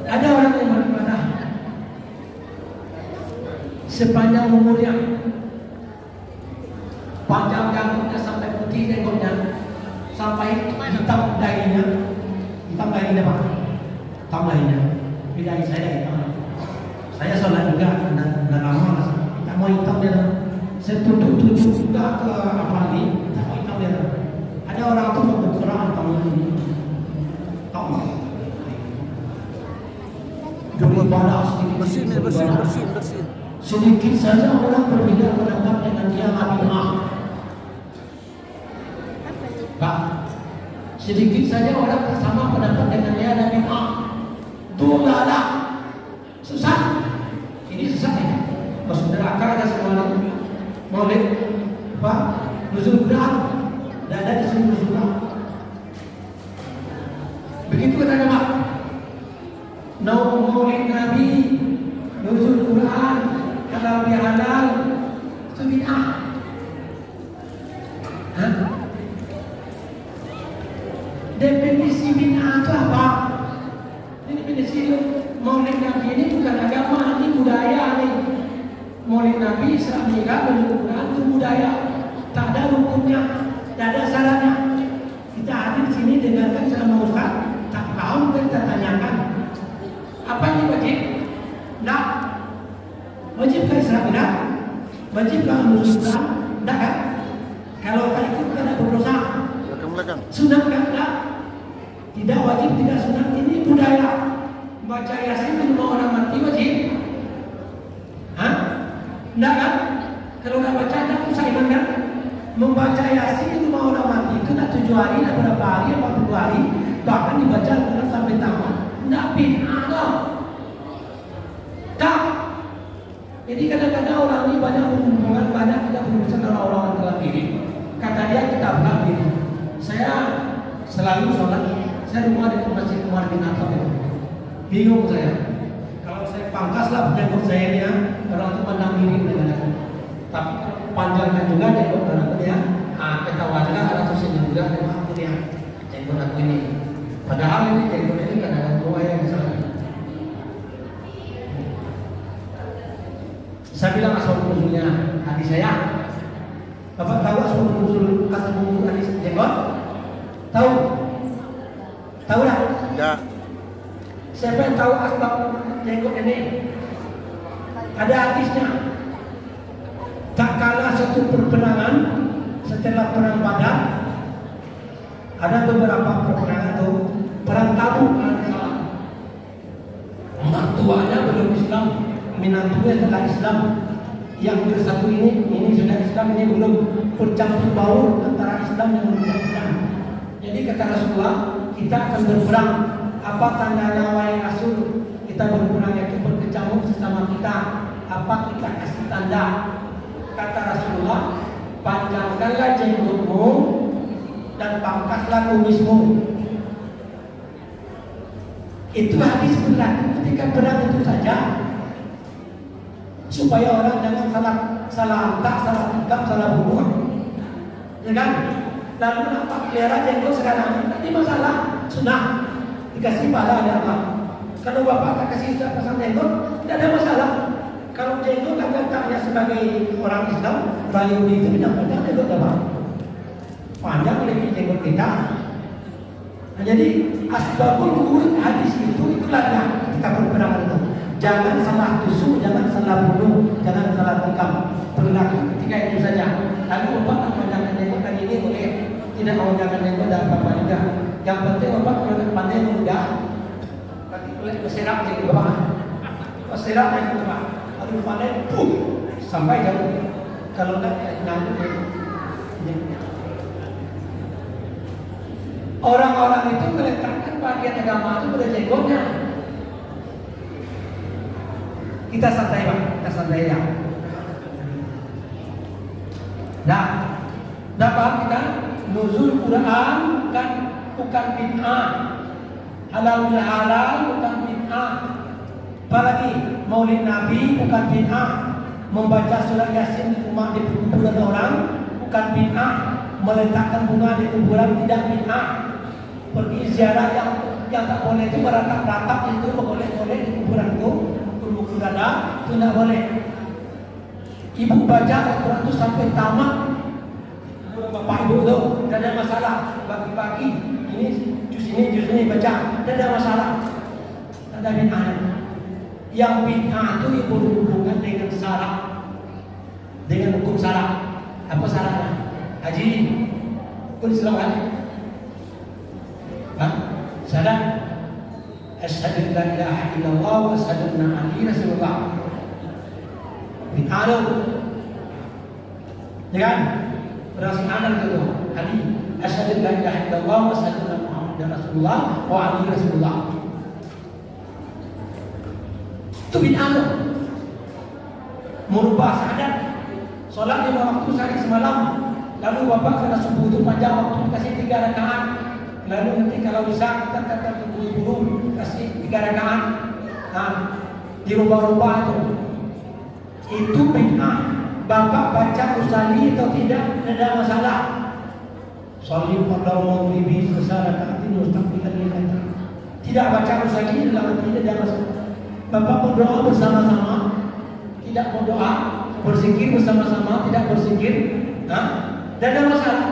Ada orang yang beribadah sepanjang umurnya, panjang janggutnya sampai putih jenggotnya, sampai hitam dahinya, Pak, hitam dahinya. Bidai saya hitam. Saya sholat juga, dan lama tak mau hitam dia. saya tutup juga ke apa nih? Tapi kamera. Ada orang tuh mau bergerak tahun ini. Tahu? Dulu balas Bersin. sedikit saja orang berbeda pendapat dengan dia Aminah. Pak, sedikit saja orang bersama pendapat dengan dia dan Aminah. Dolalah, susah. Ini susah ya. Masuk neraka ada semua Maulid, Pak, nuzul Quran, dan ada disuruh nuzul Quran. Begitu katanya Pak. Maulid Nabi, nuzul Quran, halal bihalal, itu bid'ah. Definisi bid'ah itu apa? Definisi Maulid Nabi ini bukan agama, ini budaya nih. Maulid Nabi Islam meninggal nuzul Quran itu budaya, tak ada hukumnya, tak ada salahnya. Kita hadir di sini dengarkan ceramah Ustaz, tak paham kita tanyakan. Apa ini wajib? Nah, wajibkah Islam tidak? Wajibkah nuzul Quran? Tidak kan? Kalau tak ikut tidak berdosa. Sunat kan? Tidak wajib, tidak sunat. Ini budaya. Baca Yasin di rumah orang mati wajib? Hah? Tidak kan? Kalau nggak baca, tidak usah iman kan? Membaca Yasin di rumah orang mati itu tidak 7 hari, tidak berapa hari, 40 hari, bahkan dibaca sampai tamat. Tidak bid'ah dong. Tak. Jadi kadang-kadang orang ini banyak berhubungan, banyak tidak berurusan dengan orang yang telah diri. Kata dia kita bilang diri. Saya selalu sholat. Saya rumah di masjid kemarin di Natal itu. Bingung saya. Kalau saya pangkaslah jenggot saya ini, orang itu pandang diri dengan aku. Tapi panjangkan juga jenggot orang itu ya. Kita wajarkan ada tulisnya juga dengan aku dia. Jenggot aku ini. Padahal ini jenggot ini kadang-kadang tua yang salah. Saya bilang asal usulnya hadis saya. Bapak tahu asal usul hadis jenggot? Tahu? Tahu tak? Ya. Siapa yang tahu asbab jenggot ini? Ada hadisnya. Tak kalah satu perperangan setelah perang Badar, ada beberapa perperangan itu perang Tabuk. Mertuanya belum Islam, menantunya setelah Islam. Yang bersatu ini sudah Islam, ini belum, bercampur baur antara Islam dan Islam. Jadi kata Rasulullah, kita akan berperang. Apa tandanya wahai Rasul? Kita berperang yaitu berkecamuk sesama kita. Apa kita kasih tanda? Kata Rasulullah, panjangkanlah jenggotmu dan pangkaslah kumismu. Itu hadis berlaku ketika perang itu saja, supaya orang jangan salah hantar, salah tikam, salah bunuh, ya kan? Lalu apa pelihara jenggot sekarang? Nanti masalah sunnah dikasih pahala ada apa? Kalau bapak tak kasih pasang jenggot, tidak ada masalah. Kalau jenggot kan letaknya sebagai orang Islam, orang Yahudi itu tidak panjang jenggot apa? Panjang lebih jenggot kita. Nah, jadi asbabul wurud hadis itulah yang ketika berperang itu. Jangan salah tusuk, jangan salah bunuh, jangan salah tikam. Berlaku ketika itu saja. Lalu bapak panjangkan jenggot tadi ini boleh. Tidak mau jangan jenggot dan apa juga. Yang penting bapak kalau pandai mudah. Tapi boleh berserak jadi bapak. Berserak jadi bapak. Lalu pandai, boom, sampai jauh. Kalau tidak nyambut ya. Orang-orang itu meletakkan bagian agama itu pada jenggotnya. Kita santai Pak, kita santai ya. Nah, dapat kita nuzul Quran kan bukan bid'ah, halal halal bukan bid'ah. Apalagi Maulid Nabi bukan bid'ah, membaca surat Yasin di rumah di kuburan orang bukan bid'ah, meletakkan bunga di kuburan tidak bid'ah. Pergi ziarah yang tak boleh itu beratap-ratap itu boleh di kuburan itu. Ada, itu tidak boleh. Ibu baca Al-Quran itu sampai tamat. Bapak ibu itu tidak ada masalah. Pagi-pagi ini juz ini baca, tidak ada masalah. Tidak ada bid'ah. Yang bid'ah itu berhubungan dengan syarat. dengan hukum syarat. Apa syaratnya? Haji, pun Islam kan? Hah? Syarat asyhadu an la ilaha illallah wa asyhadu anna Ali Rasulullah. Bid'ah. Ya kan? Berasal itu Ali asyhadu an la ilaha illallah wa asyhadu anna Muhammadar Rasulullah wa Ali Rasulullah. Itu bid'ah. Merubah syahadat. Salat 5 waktu sehari semalam. Lalu bapak kena subuh itu panjang waktu kasih 3 rakaat. Lalu nanti kalau bisa kita tetap buru-buru kasih 3 rakaat. Nah, dirubah-rubah itu. Itu bid'ah. Bapak baca usalli atau tidak ada masalah. Sholli pada maghribi sesarakaatin mustaqbilan qiblah. Tidak baca usalli dalam tidak ada masalah. Bapak berdoa bersama-sama, tidak berdoa, berzikir bersama-sama, tidak berzikir, tidak ada masalah.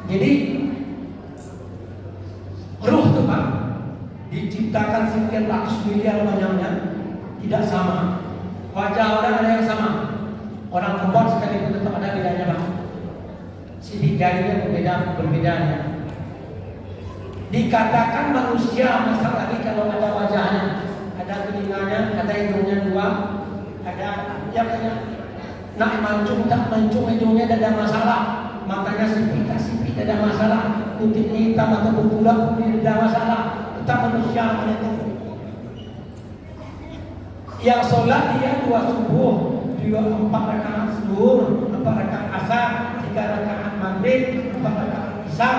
Jadi ruh itu Pak diciptakan sekian ratus miliar banyaknya tidak sama. Wajah orang ada yang sama. Orang kembar sekalipun tetap ada bedanya Pak. Sidik jarinya berbeda. Dikatakan manusia masa lagi kalau ada wajahnya, ada telinganya, ada hidungnya 2, ada yang nak mancung tak mancung hidungnya tidak ada masalah, matanya sipit tak sipit tidak ada masalah, putihnya hitam atau berpula putih tidak ada masalah, tetap manusia itu. Yang sholat dia 2 subuh, 4 rakaat zuhur, 4 rakaat asar, 3 rakaat maghrib, 4 rakaat isya.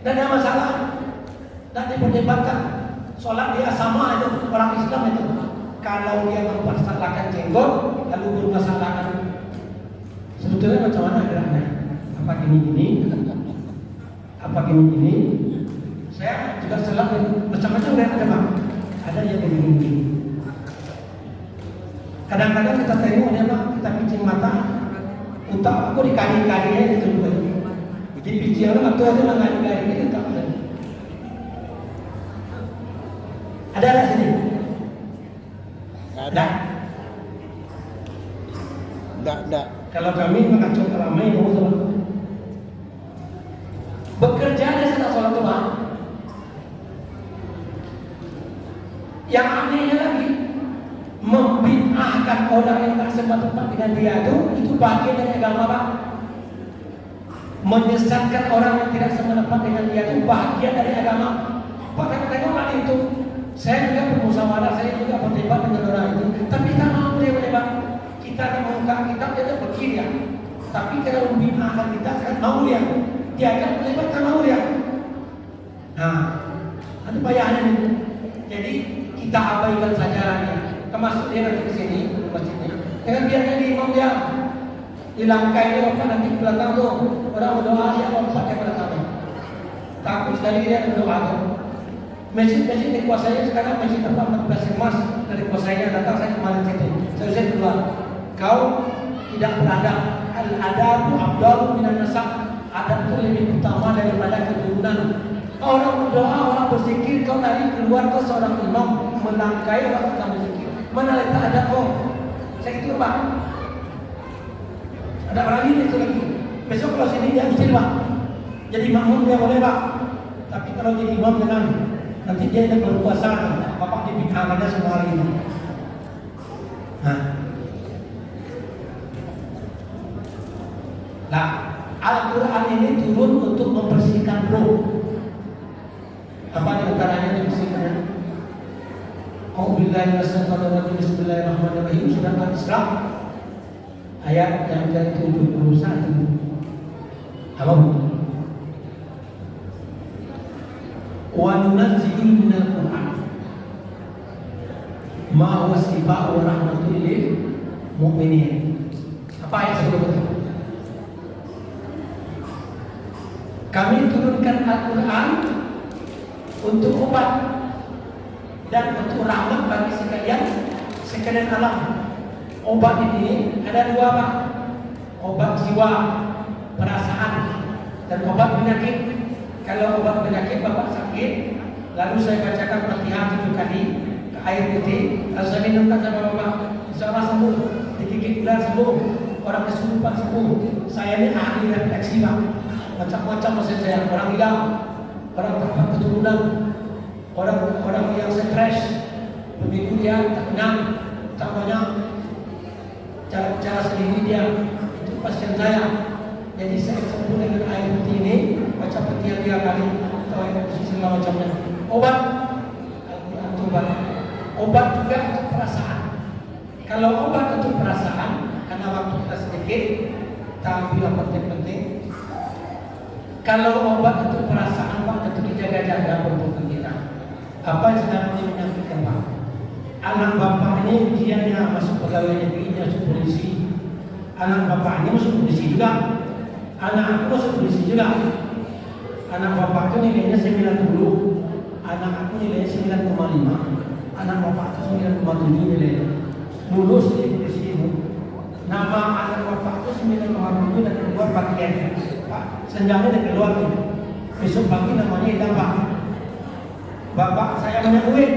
Tidak ada masalah. Tidak diperdebatkan. Sholat dia sama itu orang Islam itu. Kalau dia mempersalahkan jenggot, lalu bermasalahkan. Sebetulnya macam mana geraknya? Apa gini-gini? Apa gini-gini? Saya juga sholat macam-macam lihat ada Pak. Ada yang begini-gini. Kadang-kadang kita tengok dia Pak, kita pincing mata, otak aku dikari-karinya itu juga. Jadi pincing orang atau ada mengari-kari itu tak ada. Ada di sini? Ada. Ada. Kalau kami mengacau ramai, bekerja ada setelah sholat Tuhan. Yang anehnya lagi, membid'ahkan orang yang tak sempat tempat dengan dia itu bagian dari agama Pak. Menyesatkan orang yang tidak sependapat dengan dia itu bagian dari agama. Pak tengok lagi itu. Saya juga bermusyawarah, saya juga berdebat dengan orang itu. Tapi kita mau dia berdebat. Kita akan membuka kitab dia berkir ya. Tapi kalau membid'ahkan kita, saya mau dia. Dia akan berdebat kan mau dia. Nah, itu bayangan itu. Jadi kita abaikan saja dia. Termasuk dia nanti ke sini masjidnya. Jangan biarkan di imam dia. Dilangkai dia lompat nanti ke belakang tuh. Orang berdoa dia lompat ke belakang. Takut sekali dia berdoa tuh. Masjid-masjid dikuasai sekarang masjid tempat 14 emas dari kuasainya datang saya kemarin situ. Saya keluar. Kau tidak beradab. Al-adabu afdalu minan nasab. Adab itu lebih utama daripada keturunan. Orang berdoa, orang berzikir, kau tadi keluar ke seorang imam melangkai orang sedang berzikir. Mana letak adab kau? Saya itu Pak. Ada orang ini itu lagi. Besok kalau sini dia mesti Pak. Jadi makmum dia boleh Pak. Tapi kalau jadi imam jangan. Nanti dia yang berpuasa. Bapak dibid'ahkannya semua hari ini. Nah, Al-Quran ini turun untuk membersihkan roh. Apa di antaranya membersihkan? A'udzubillahi minasyaitonir rajim. Bismillahirrahmanirrahim. Surah Al-Isra ayat yang ke-71. Apa? Wa nunazzilu minal Qur'an ma huwa shifaa wa rahmatul lil mu'minin. Apa ayat sebelum itu? Kami turunkan Al-Quran untuk obat dan untuk rahmat bagi sekalian alam. Obat ini ada 2 Pak. Obat jiwa, perasaan, dan obat penyakit. Kalau obat penyakit Bapak sakit, lalu saya bacakan Fatihah 7 kali ke air putih, lalu saya minumkan sama Bapak, seorang sembuh, digigit ular sembuh, orang kesurupan sembuh. Saya ini ahli refleksi Pak. Macam-macam maksud saya, orang hilang, orang tanpa keturunan, orang yang stres, begitu dia tenang, tak banyak cara sendiri dia. Itu pasien saya. Jadi saya sembuh dengan air putih ini, baca peti 3 kali, atau air putih segala macamnya. Obat, obat juga untuk perasaan. Kalau obat untuk perasaan, karena waktu kita sedikit, tak ambil yang penting-penting. Kalau obat untuk perasaan, Pak, tentu dijaga-jaga untuk kita. Apa yang sedang menyakitkan Pak? Anak bapak ini dia masuk pegawai negeri, dia masuk polisi. Anak bapak ini masuk polisi juga. Anak aku masuk polisi juga. Anak bapak itu nilainya 90, anak aku nilainya 9,5, anak bapak itu 9,7 nilainya. Lulus di polisi itu. Nama anak bapak itu 9,7 dan keluar bagian. Pak, senjanya dan keluar nih. Besok pagi namanya hilang Pak. Bapak saya banyak duit,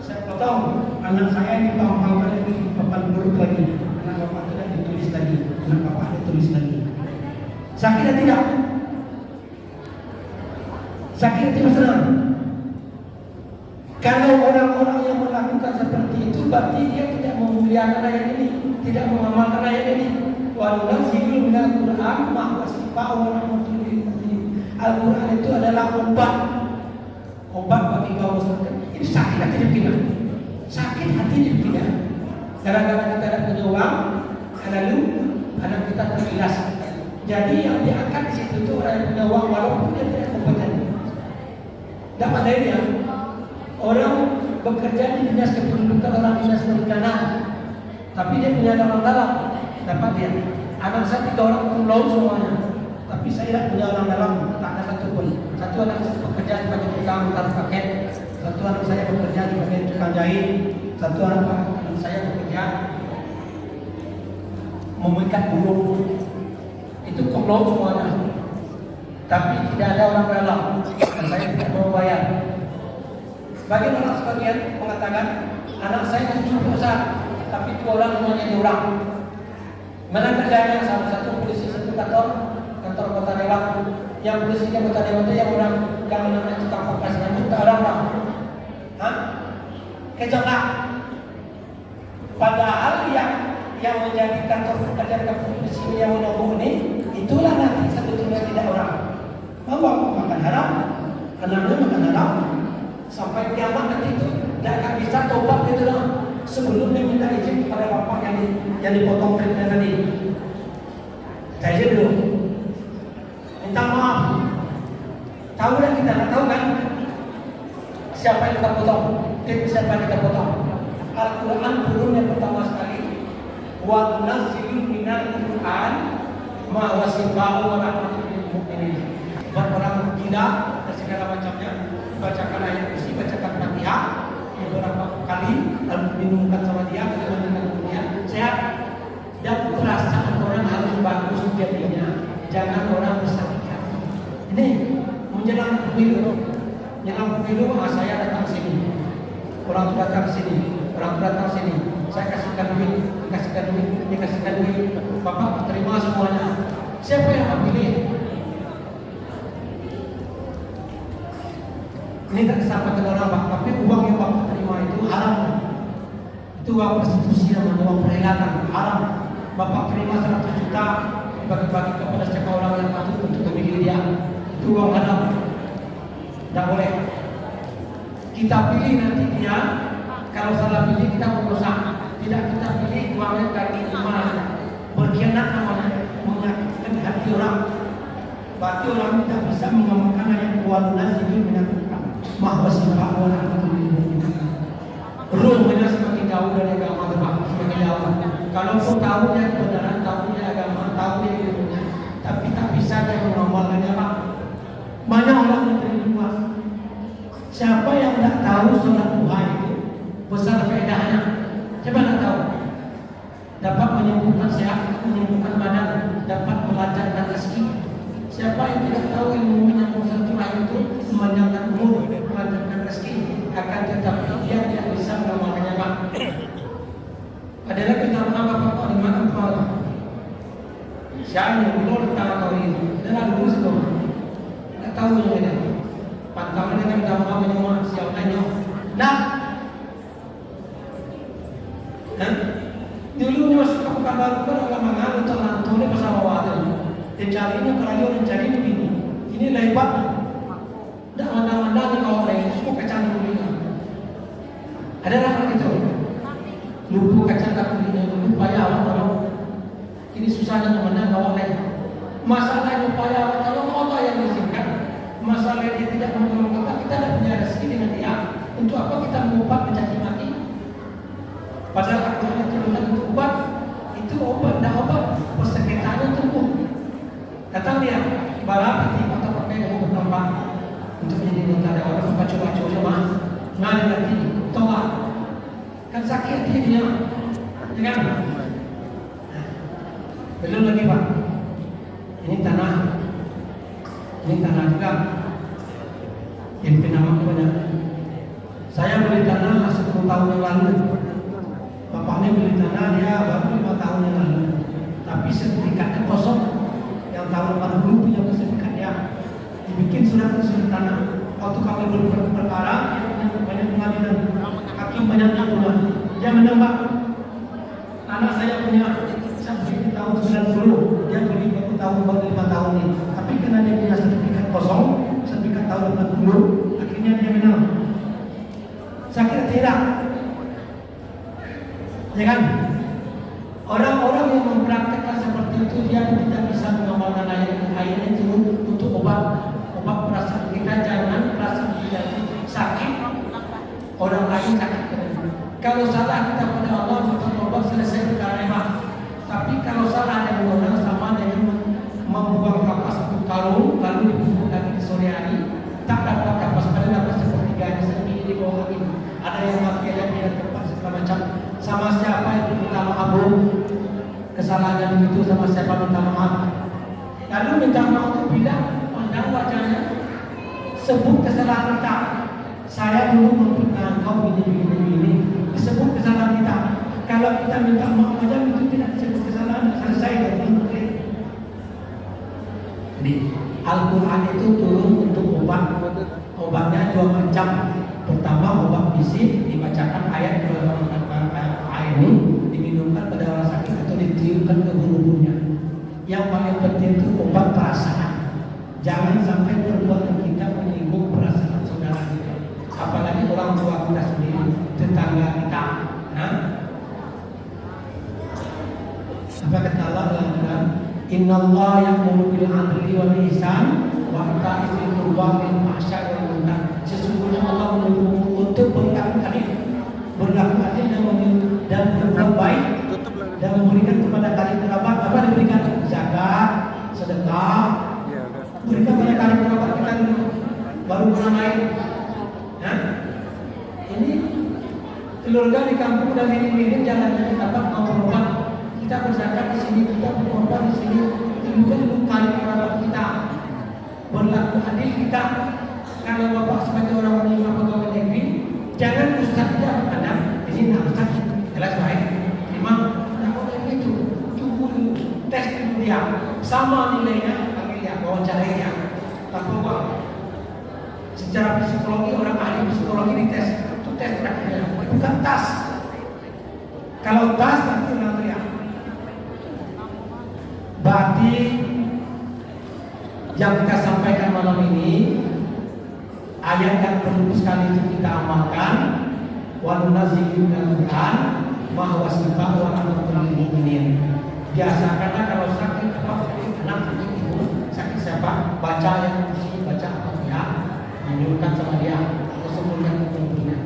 saya potong. Anak saya dipangkalkan lagi, papan buruk lagi. Anak bapak itu dah ditulis lagi, anak bapak ditulis lagi. Sakit atau tidak? Sakit atau tidak senang? Kalau orang-orang yang melakukan seperti itu, berarti dia tidak memuliakan ayat ini, tidak mengamalkan ayat ini. Walunazzilu minal Qur'an ma huwa shifaa'un wa rahmatun lil mu'minin. Al-Qur'an itu adalah obat bagi kaum muslimin. Ini sakit hati dipindah. Sakit hati dipindah. Gara-gara kita tidak punya uang, lalu anak kita tergilas. Jadi yang diangkat di situ itu orang yang punya uang walaupun dia tidak kompeten. Tidak pandai dia. Orang bekerja di dinas kependudukan, orang dinas perikanan, tapi dia punya orang dalam. Dapat dia. Anak saya 3 orang pulau semuanya, tapi saya tidak punya orang dalam, tak ada satu pun. Satu anak saya bekerja sebagai tukang taruh paket, satu anak saya bekerja sebagai tukang jahit, satu anak saya bekerja memikat burung. Itu pulau semuanya, tapi tidak ada orang dalam, dan saya tidak mau bayar. Bagi orang sebagian mengatakan anak saya cukup besar, tapi 2 orang semuanya diulang. Mana kerjanya? Salah satu polisi satu kantor kota Dewak. Yang polisinya kota Dewak itu yang orang yang namanya tukang pangkasnya itu tak orang Pak. Hah? Kecolak. Padahal yang menjadi kantor pekerjaan polisi ini yang menunggu ini, itulah nanti sebetulnya tidak orang. Bawa makan haram, anaknya makan haram, sampai kiamat nanti itu tidak akan bisa tobat gitu loh. Sebelum dia minta izin kepada bapak yang dipotong fitnya tadi. Saya izin dulu. Minta maaf. Tahu kan kita? Nggak tahu kan? Siapa yang kita potong? Siapa yang kita potong? Al-Quran turun yang pertama sekali. Wa nunazzilu minal Quran ma huwa shifaa'un wa rahmatun lil mu'minin. Buat orang gila dan segala macamnya, bacakan ayat kursi, bacakan Fatihah beberapa kali, lalu minumkan sama dia, dengan dunia sehat. Dan perasaan orang harus bagus jadinya, jangan orang bersakit hati. Ini menjelang pemilu, saya datang sini, orang datang sini, saya kasihkan duit, dikasihkan duit, bapak terima semuanya. Siapa yang pilih? Ini tak kesampaian orang Pak, tapi uang yang Bapak terima itu haram. Itu uang prostitusi namanya, uang perhelatan, haram. Bapak terima 100 juta bagi-bagi kepada siapa orang yang patut untuk memilih dia. Itu uang haram. Tidak boleh. Kita pilih nanti dia, kalau salah pilih kita merusak. Tidak kita pilih uangnya dari mana. Berkhianat namanya, menyakitkan hati orang. Berarti orang tidak bisa mengamalkan ayat walunazzilu minal Qur'an ma huwa shifaa'un wa rahmatun lil mu'minin. Ruhnya semakin jauh dari agama Tuhan, semakin jauh. Kalau pun tahunya kebenaran, tahunya agama, tahunya ilmunya, tapi tak bisa dia mengamalkannya Pak. Banyak orang yang terima. Siapa yang tidak tahu sholat duha itu besar faedahnya? Siapa tidak tahu? Dapat menyembuhkan sehat, menyembuhkan badan, dapat melancarkan rezeki. Siapa yang tidak tahu ilmu menyambung silaturahim itu memanjangkan umur, melancarkan rezeki, akan tetapi dia tidak bisa mengamalkannya Pak. Ada pokok di mana pokok. Siapa yang belum tahu kau ini? Dengan lulus kau. Tak tahu yang ini. Pantang dengan gambar menyumak siapa nanya. Nah, dulu masuk ke kantor pun agak mengalir untuk nanti bersama wadah. Mencarinya kerayu mencari begini. Ini lebat. Tidak mana-mana ni kau lain semua kacang kuliah. Ada apa itu? Lupa kacang kuliah, lupa payah awak kalau ini susahnya mana kau lain. Masalahnya payah awak kalau kota yang disingkat. Masalah dia tidak menolong kita tidak punya rezeki dengan dia. Untuk apa kita mengubah mencaci maki? Padahal Al-Quran itu bukan untuk obat. Itu obat, dah obat. Persengketaannya tumbuh. Datang dia, barang peti atau pakai dengan bertambah untuk menjadi negara orang baca-baca cuma ngali lagi tolak kan sakit hati dia dengan belum lagi Pak ini tanah juga yang penama banyak saya beli tanah 10 tahun yang lalu bapaknya beli tanah dia baru 5 tahun yang lalu tapi sertifikatnya kosong yang tahun 40 punya sertifikat dia dibikin surat tanah waktu kami berperkara banyak pengadilan hakim banyak pengadilan dia menembak anak saya punya sampai tahun 90 dia beli tahun 5 tahun ini tapi karena dia punya sertifikat kosong sertifikat tahun 40 akhirnya dia menang sakit tidak ya kan orang-orang yang mempraktekkan seperti itu dia tidak bisa mengamalkan ayat itu untuk obat perasaan kita jangan perasaan kita sakit orang lain sakit kalau salah kita pada Allah kita tobat selesai perkara memang tapi kalau salah yang orang sama dengan membuang kapas satu karung lalu dibuang lagi di sore hari tak dapat kapas pada dapat sepertiganya sendiri di bawah ini ada yang mati ada yang tempat segala macam sama siapa yang minta maaf kesalahan itu sama siapa minta maaf lalu minta maaf itu bila pandang wajahnya sebut kesalahan kita saya dulu memfitnah kau begini disebut kesalahan kita kalau kita minta maaf saja itu tidak disebut kesalahan selesai dan mungkin jadi Al-Quran itu turun untuk obatnya dua macam pertama obat fisik dibacakan ayat ini diminumkan pada orang sakit atau ditiupkan ke bulu-bulunya yang paling penting itu obat perasaan jangan sampai perbuatan kita menyinggung perasaan saudara kita apalagi orang tua kita sendiri tetangga kita apa kata Allah dalam Quran innallaha ya'muru bil 'adli wal ihsan wa ita'i dzil qurba wal fahsya'i wal munkar sesungguhnya Allah menyuruh untuk berlaku adil dan berbuat baik dan memberikan kepada karib kerabat apa diberikan zakat sedekah berikan kepada karib kerabat kita dulu baru orang lain ini keluarga di kampung dan minim-minim jalannya dapat korban kita berzakat di sini kita berkorban di sini bukan dulu karib kerabat kita berlaku adil kita kalau bapak sebagai orang wanita pegawai negeri jangan ustaz tidak berkadang ini nak ustaz jelas baik memang tak boleh begitu tunggu tes dulu dia sama nilainya panggil dia wawancarai dia tanpa buang secara psikologi orang ahli psikologi dites itu tes praktiknya bukan tas kalau tas nanti orang dia berarti yang kita sampaikan malam ini ayat yang perlu sekali itu kita amalkan wa nunazzilu minal Qur'an ma huwa shifaa'un wa rahmatun lil mu'minin. Biasakanlah kalau sakit anak sakit ibu sakit siapa baca yang mesti baca apa ya menyuruhkan sama dia atau sebelumnya tentunya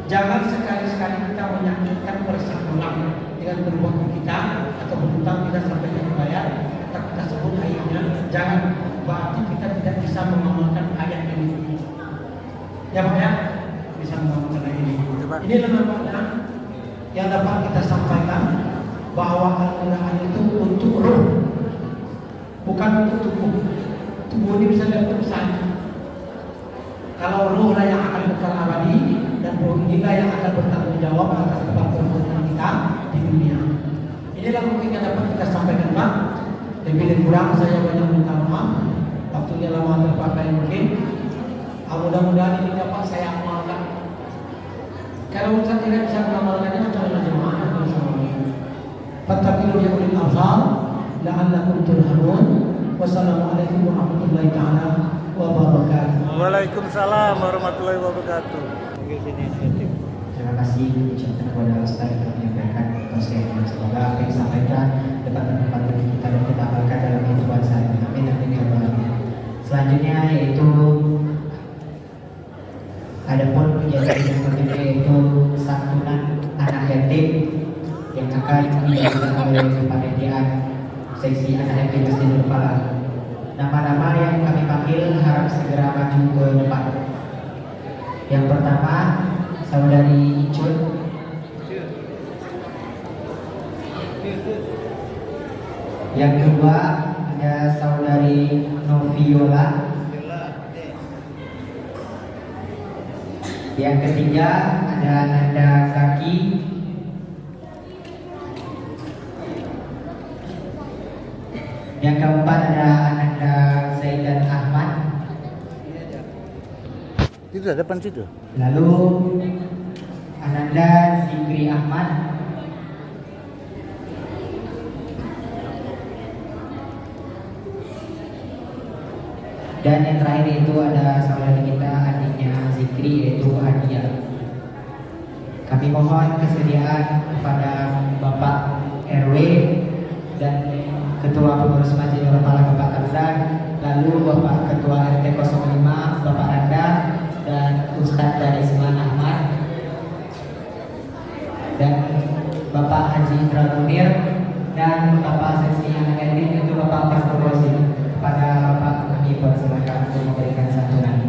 jangan sekali-sekali kita menyakitkan persatuan dengan perbuatan kita atau berhutang kita sampai dibayar atau kita sebut ayatnya jangan berarti kita tidak bisa mengamalkan ayat ini ya Pak ya bisa mengamalkan ayat ini ini lembaga yang dapat kita sampaikan bahwa Al-Quran itu untuk roh bukan untuk tubuh. Tubuh ini bisa dapat pesan kalau roh lah yang akan kekal abadi dan roh inilah yang akan bertanggung jawab atas perbuatan kita di dunia. Inilah mungkin yang dapat kita sampaikan, Pak. Lebih dan kurang saya banyak minta maaf. Waktunya lama terpakai mungkin. Mudah-mudahan ini dapat saya amalkan. Kalau Ustaz tidak bisa mengamalkannya, macam mana jemaah yang bersama? Fattabi'u ya ulil absar la'allakum turhamun. Wassalamualaikum warahmatullahi taala wabarakatuh. Waalaikumsalam warahmatullahi wabarakatuh. Terima kasih ucapkan kepada Ustaz yang menyampaikan dosen. Semoga apa yang disampaikan dapat membantu kita dan kita amalkan dalam kehidupan sehari-hari. Amin amin ya rabbal alamin. Selanjutnya yaitu adapun kejadian selanjutnya yaitu santunan anak yatim yang akan dilakukan oleh kepanitiaan seksi anak yatim Masjidil Falah. Nama-nama yang kami panggil harap segera maju ke depan. Yang pertama saudari Icun, yang kedua ada saudari Noviola, yang ketiga ada Nanda Zaki, yang keempat ada Ananda Zaidan Ahmad. Itu ada depan situ. Lalu Ananda Zikri Ahmad. Dan yang terakhir itu ada saudara kita adiknya Zikri yaitu Adia. Kami mohon kesediaan kepada Bapak RW dan Ketua Pengurus Masjid Al-Falah Bapak Tarzan, lalu Bapak Ketua RT 05 Bapak Randa, dan Ustadz Darisman Ahmad, dan Bapak Haji Indra Munir, dan Bapak Seksi Anak Yatim itu Bapak Prastobosi. Kepada Bapak kami persilakan untuk memberikan santunan.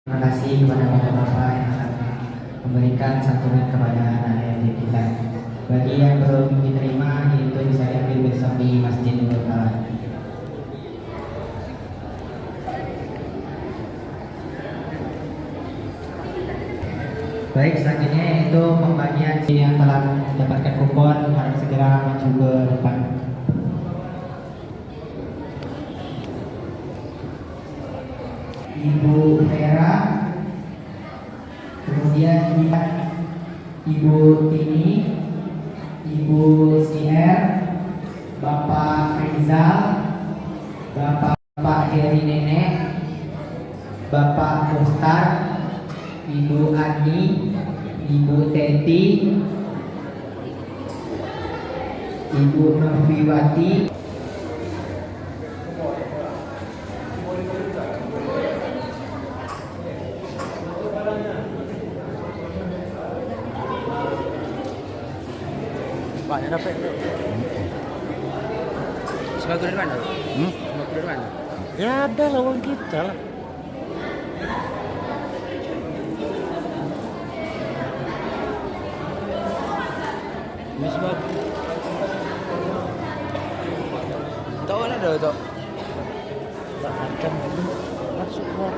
Terima kasih kepada Bapak yang akan memberikan santunan kepada anak yatim kita. Bagi yang belum diterima, itu bisa diambil besok di Masjidil Falah. Baik, selanjutnya yaitu pembagian yang telah mendapatkan kupon harus segera maju ke depan. Ibu Vera, kemudian Ibu Tini, Ibu Sier, Bapak Rizal, Bapak Heri Nenek, Bapak Muhtar, Ibu Ani, Ibu Teti, Ibu Noviwati, Pak, yang dapat itu. Sembako dari mana? Sembako dari mana? Ya ada lah uang kita lah. Ini sembako. Tahu kan ada tak? Tak macam itu masuk lah.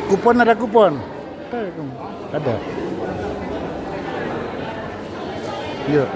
Kupon ada kupon. Ada. Yuk.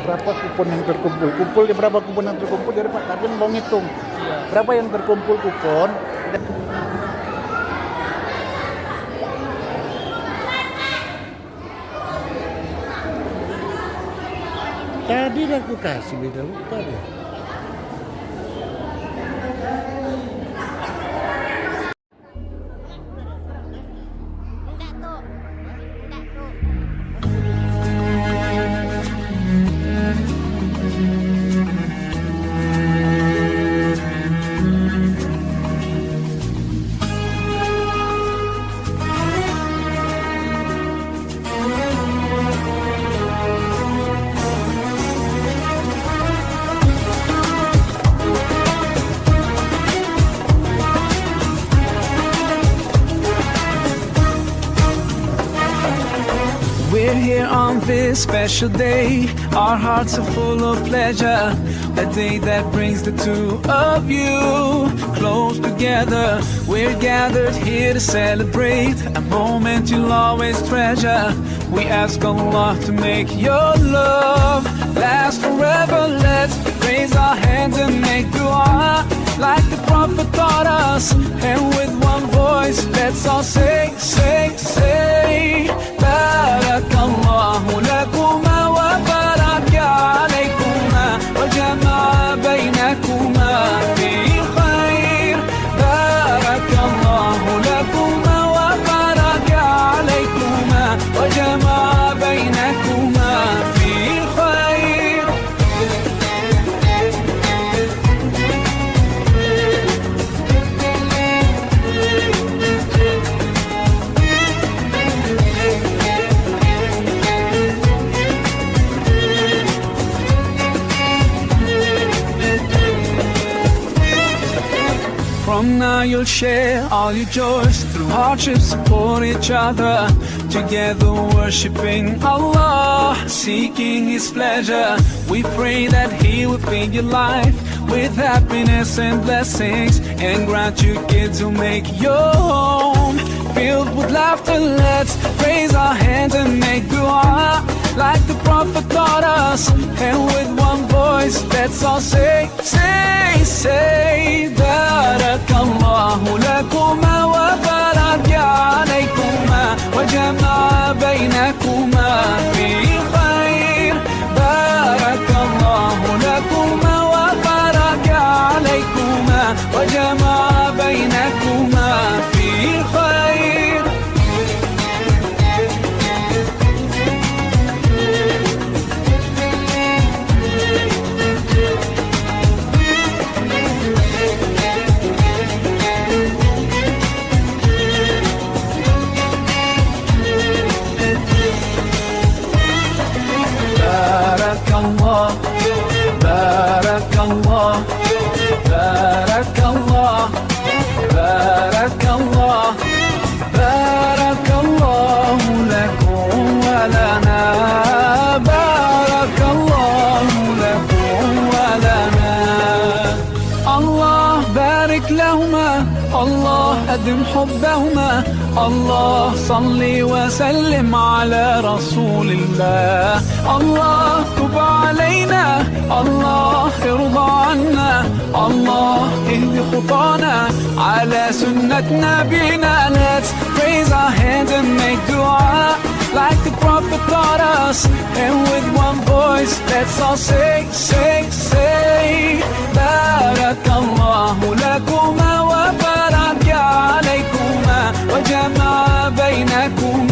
Berapa kupon yang terkumpul? Berapa kupon yang terkumpul? Dari Pak Kadin mau ngitung. Berapa yang terkumpul kupon? Tadi aku kasih, beda lupa deh. We're here on this special day. Our hearts are full of pleasure. A day that brings the two of you close together. We're gathered here to celebrate a moment you'll always treasure. We ask Allah to make your love last forever. Let's raise our hands and make dua like the Prophet taught us. And with one voice, let's all say, say, say, Barakallahu lakuma wa baraka alaykuma wa jama'a baynakuma fi khair. Barakallahu lakuma wa baraka alaykuma wa jama'a baynakuma fi khair. From now you'll share all your joys. Through hardship support each other. Together worshiping Allah, seeking His pleasure. We pray that He will fill your life with happiness and blessings, and grant you kids who make your home filled with laughter. Let's raise our hands and make dua like the Prophet taught us. And with one voice, let's all say, say, say, Barakallahu lakuma wa baraka alaykuma wa jama'a baynakuma fi khair. Barakallahu lakuma wa baraka alaykuma wa jama'a baynakuma fi khair. Barakallah, Barakallah, Barakallah, Barakallah, Barakallahu lakum wa lana. Barakallahu lakum wa lana. Allah barik lahuma, Allah adim hubbahuma. الله صل وسلم على رسول الله. الله تب علينا، الله ارضى عنا، الله اهد خطانا على سنة نبينا. Let's raise our hands and make dua like the Prophet taught us. And with one voice, let's all say, say, say, Barakallahu lakuma wa baraka وجمع بينكم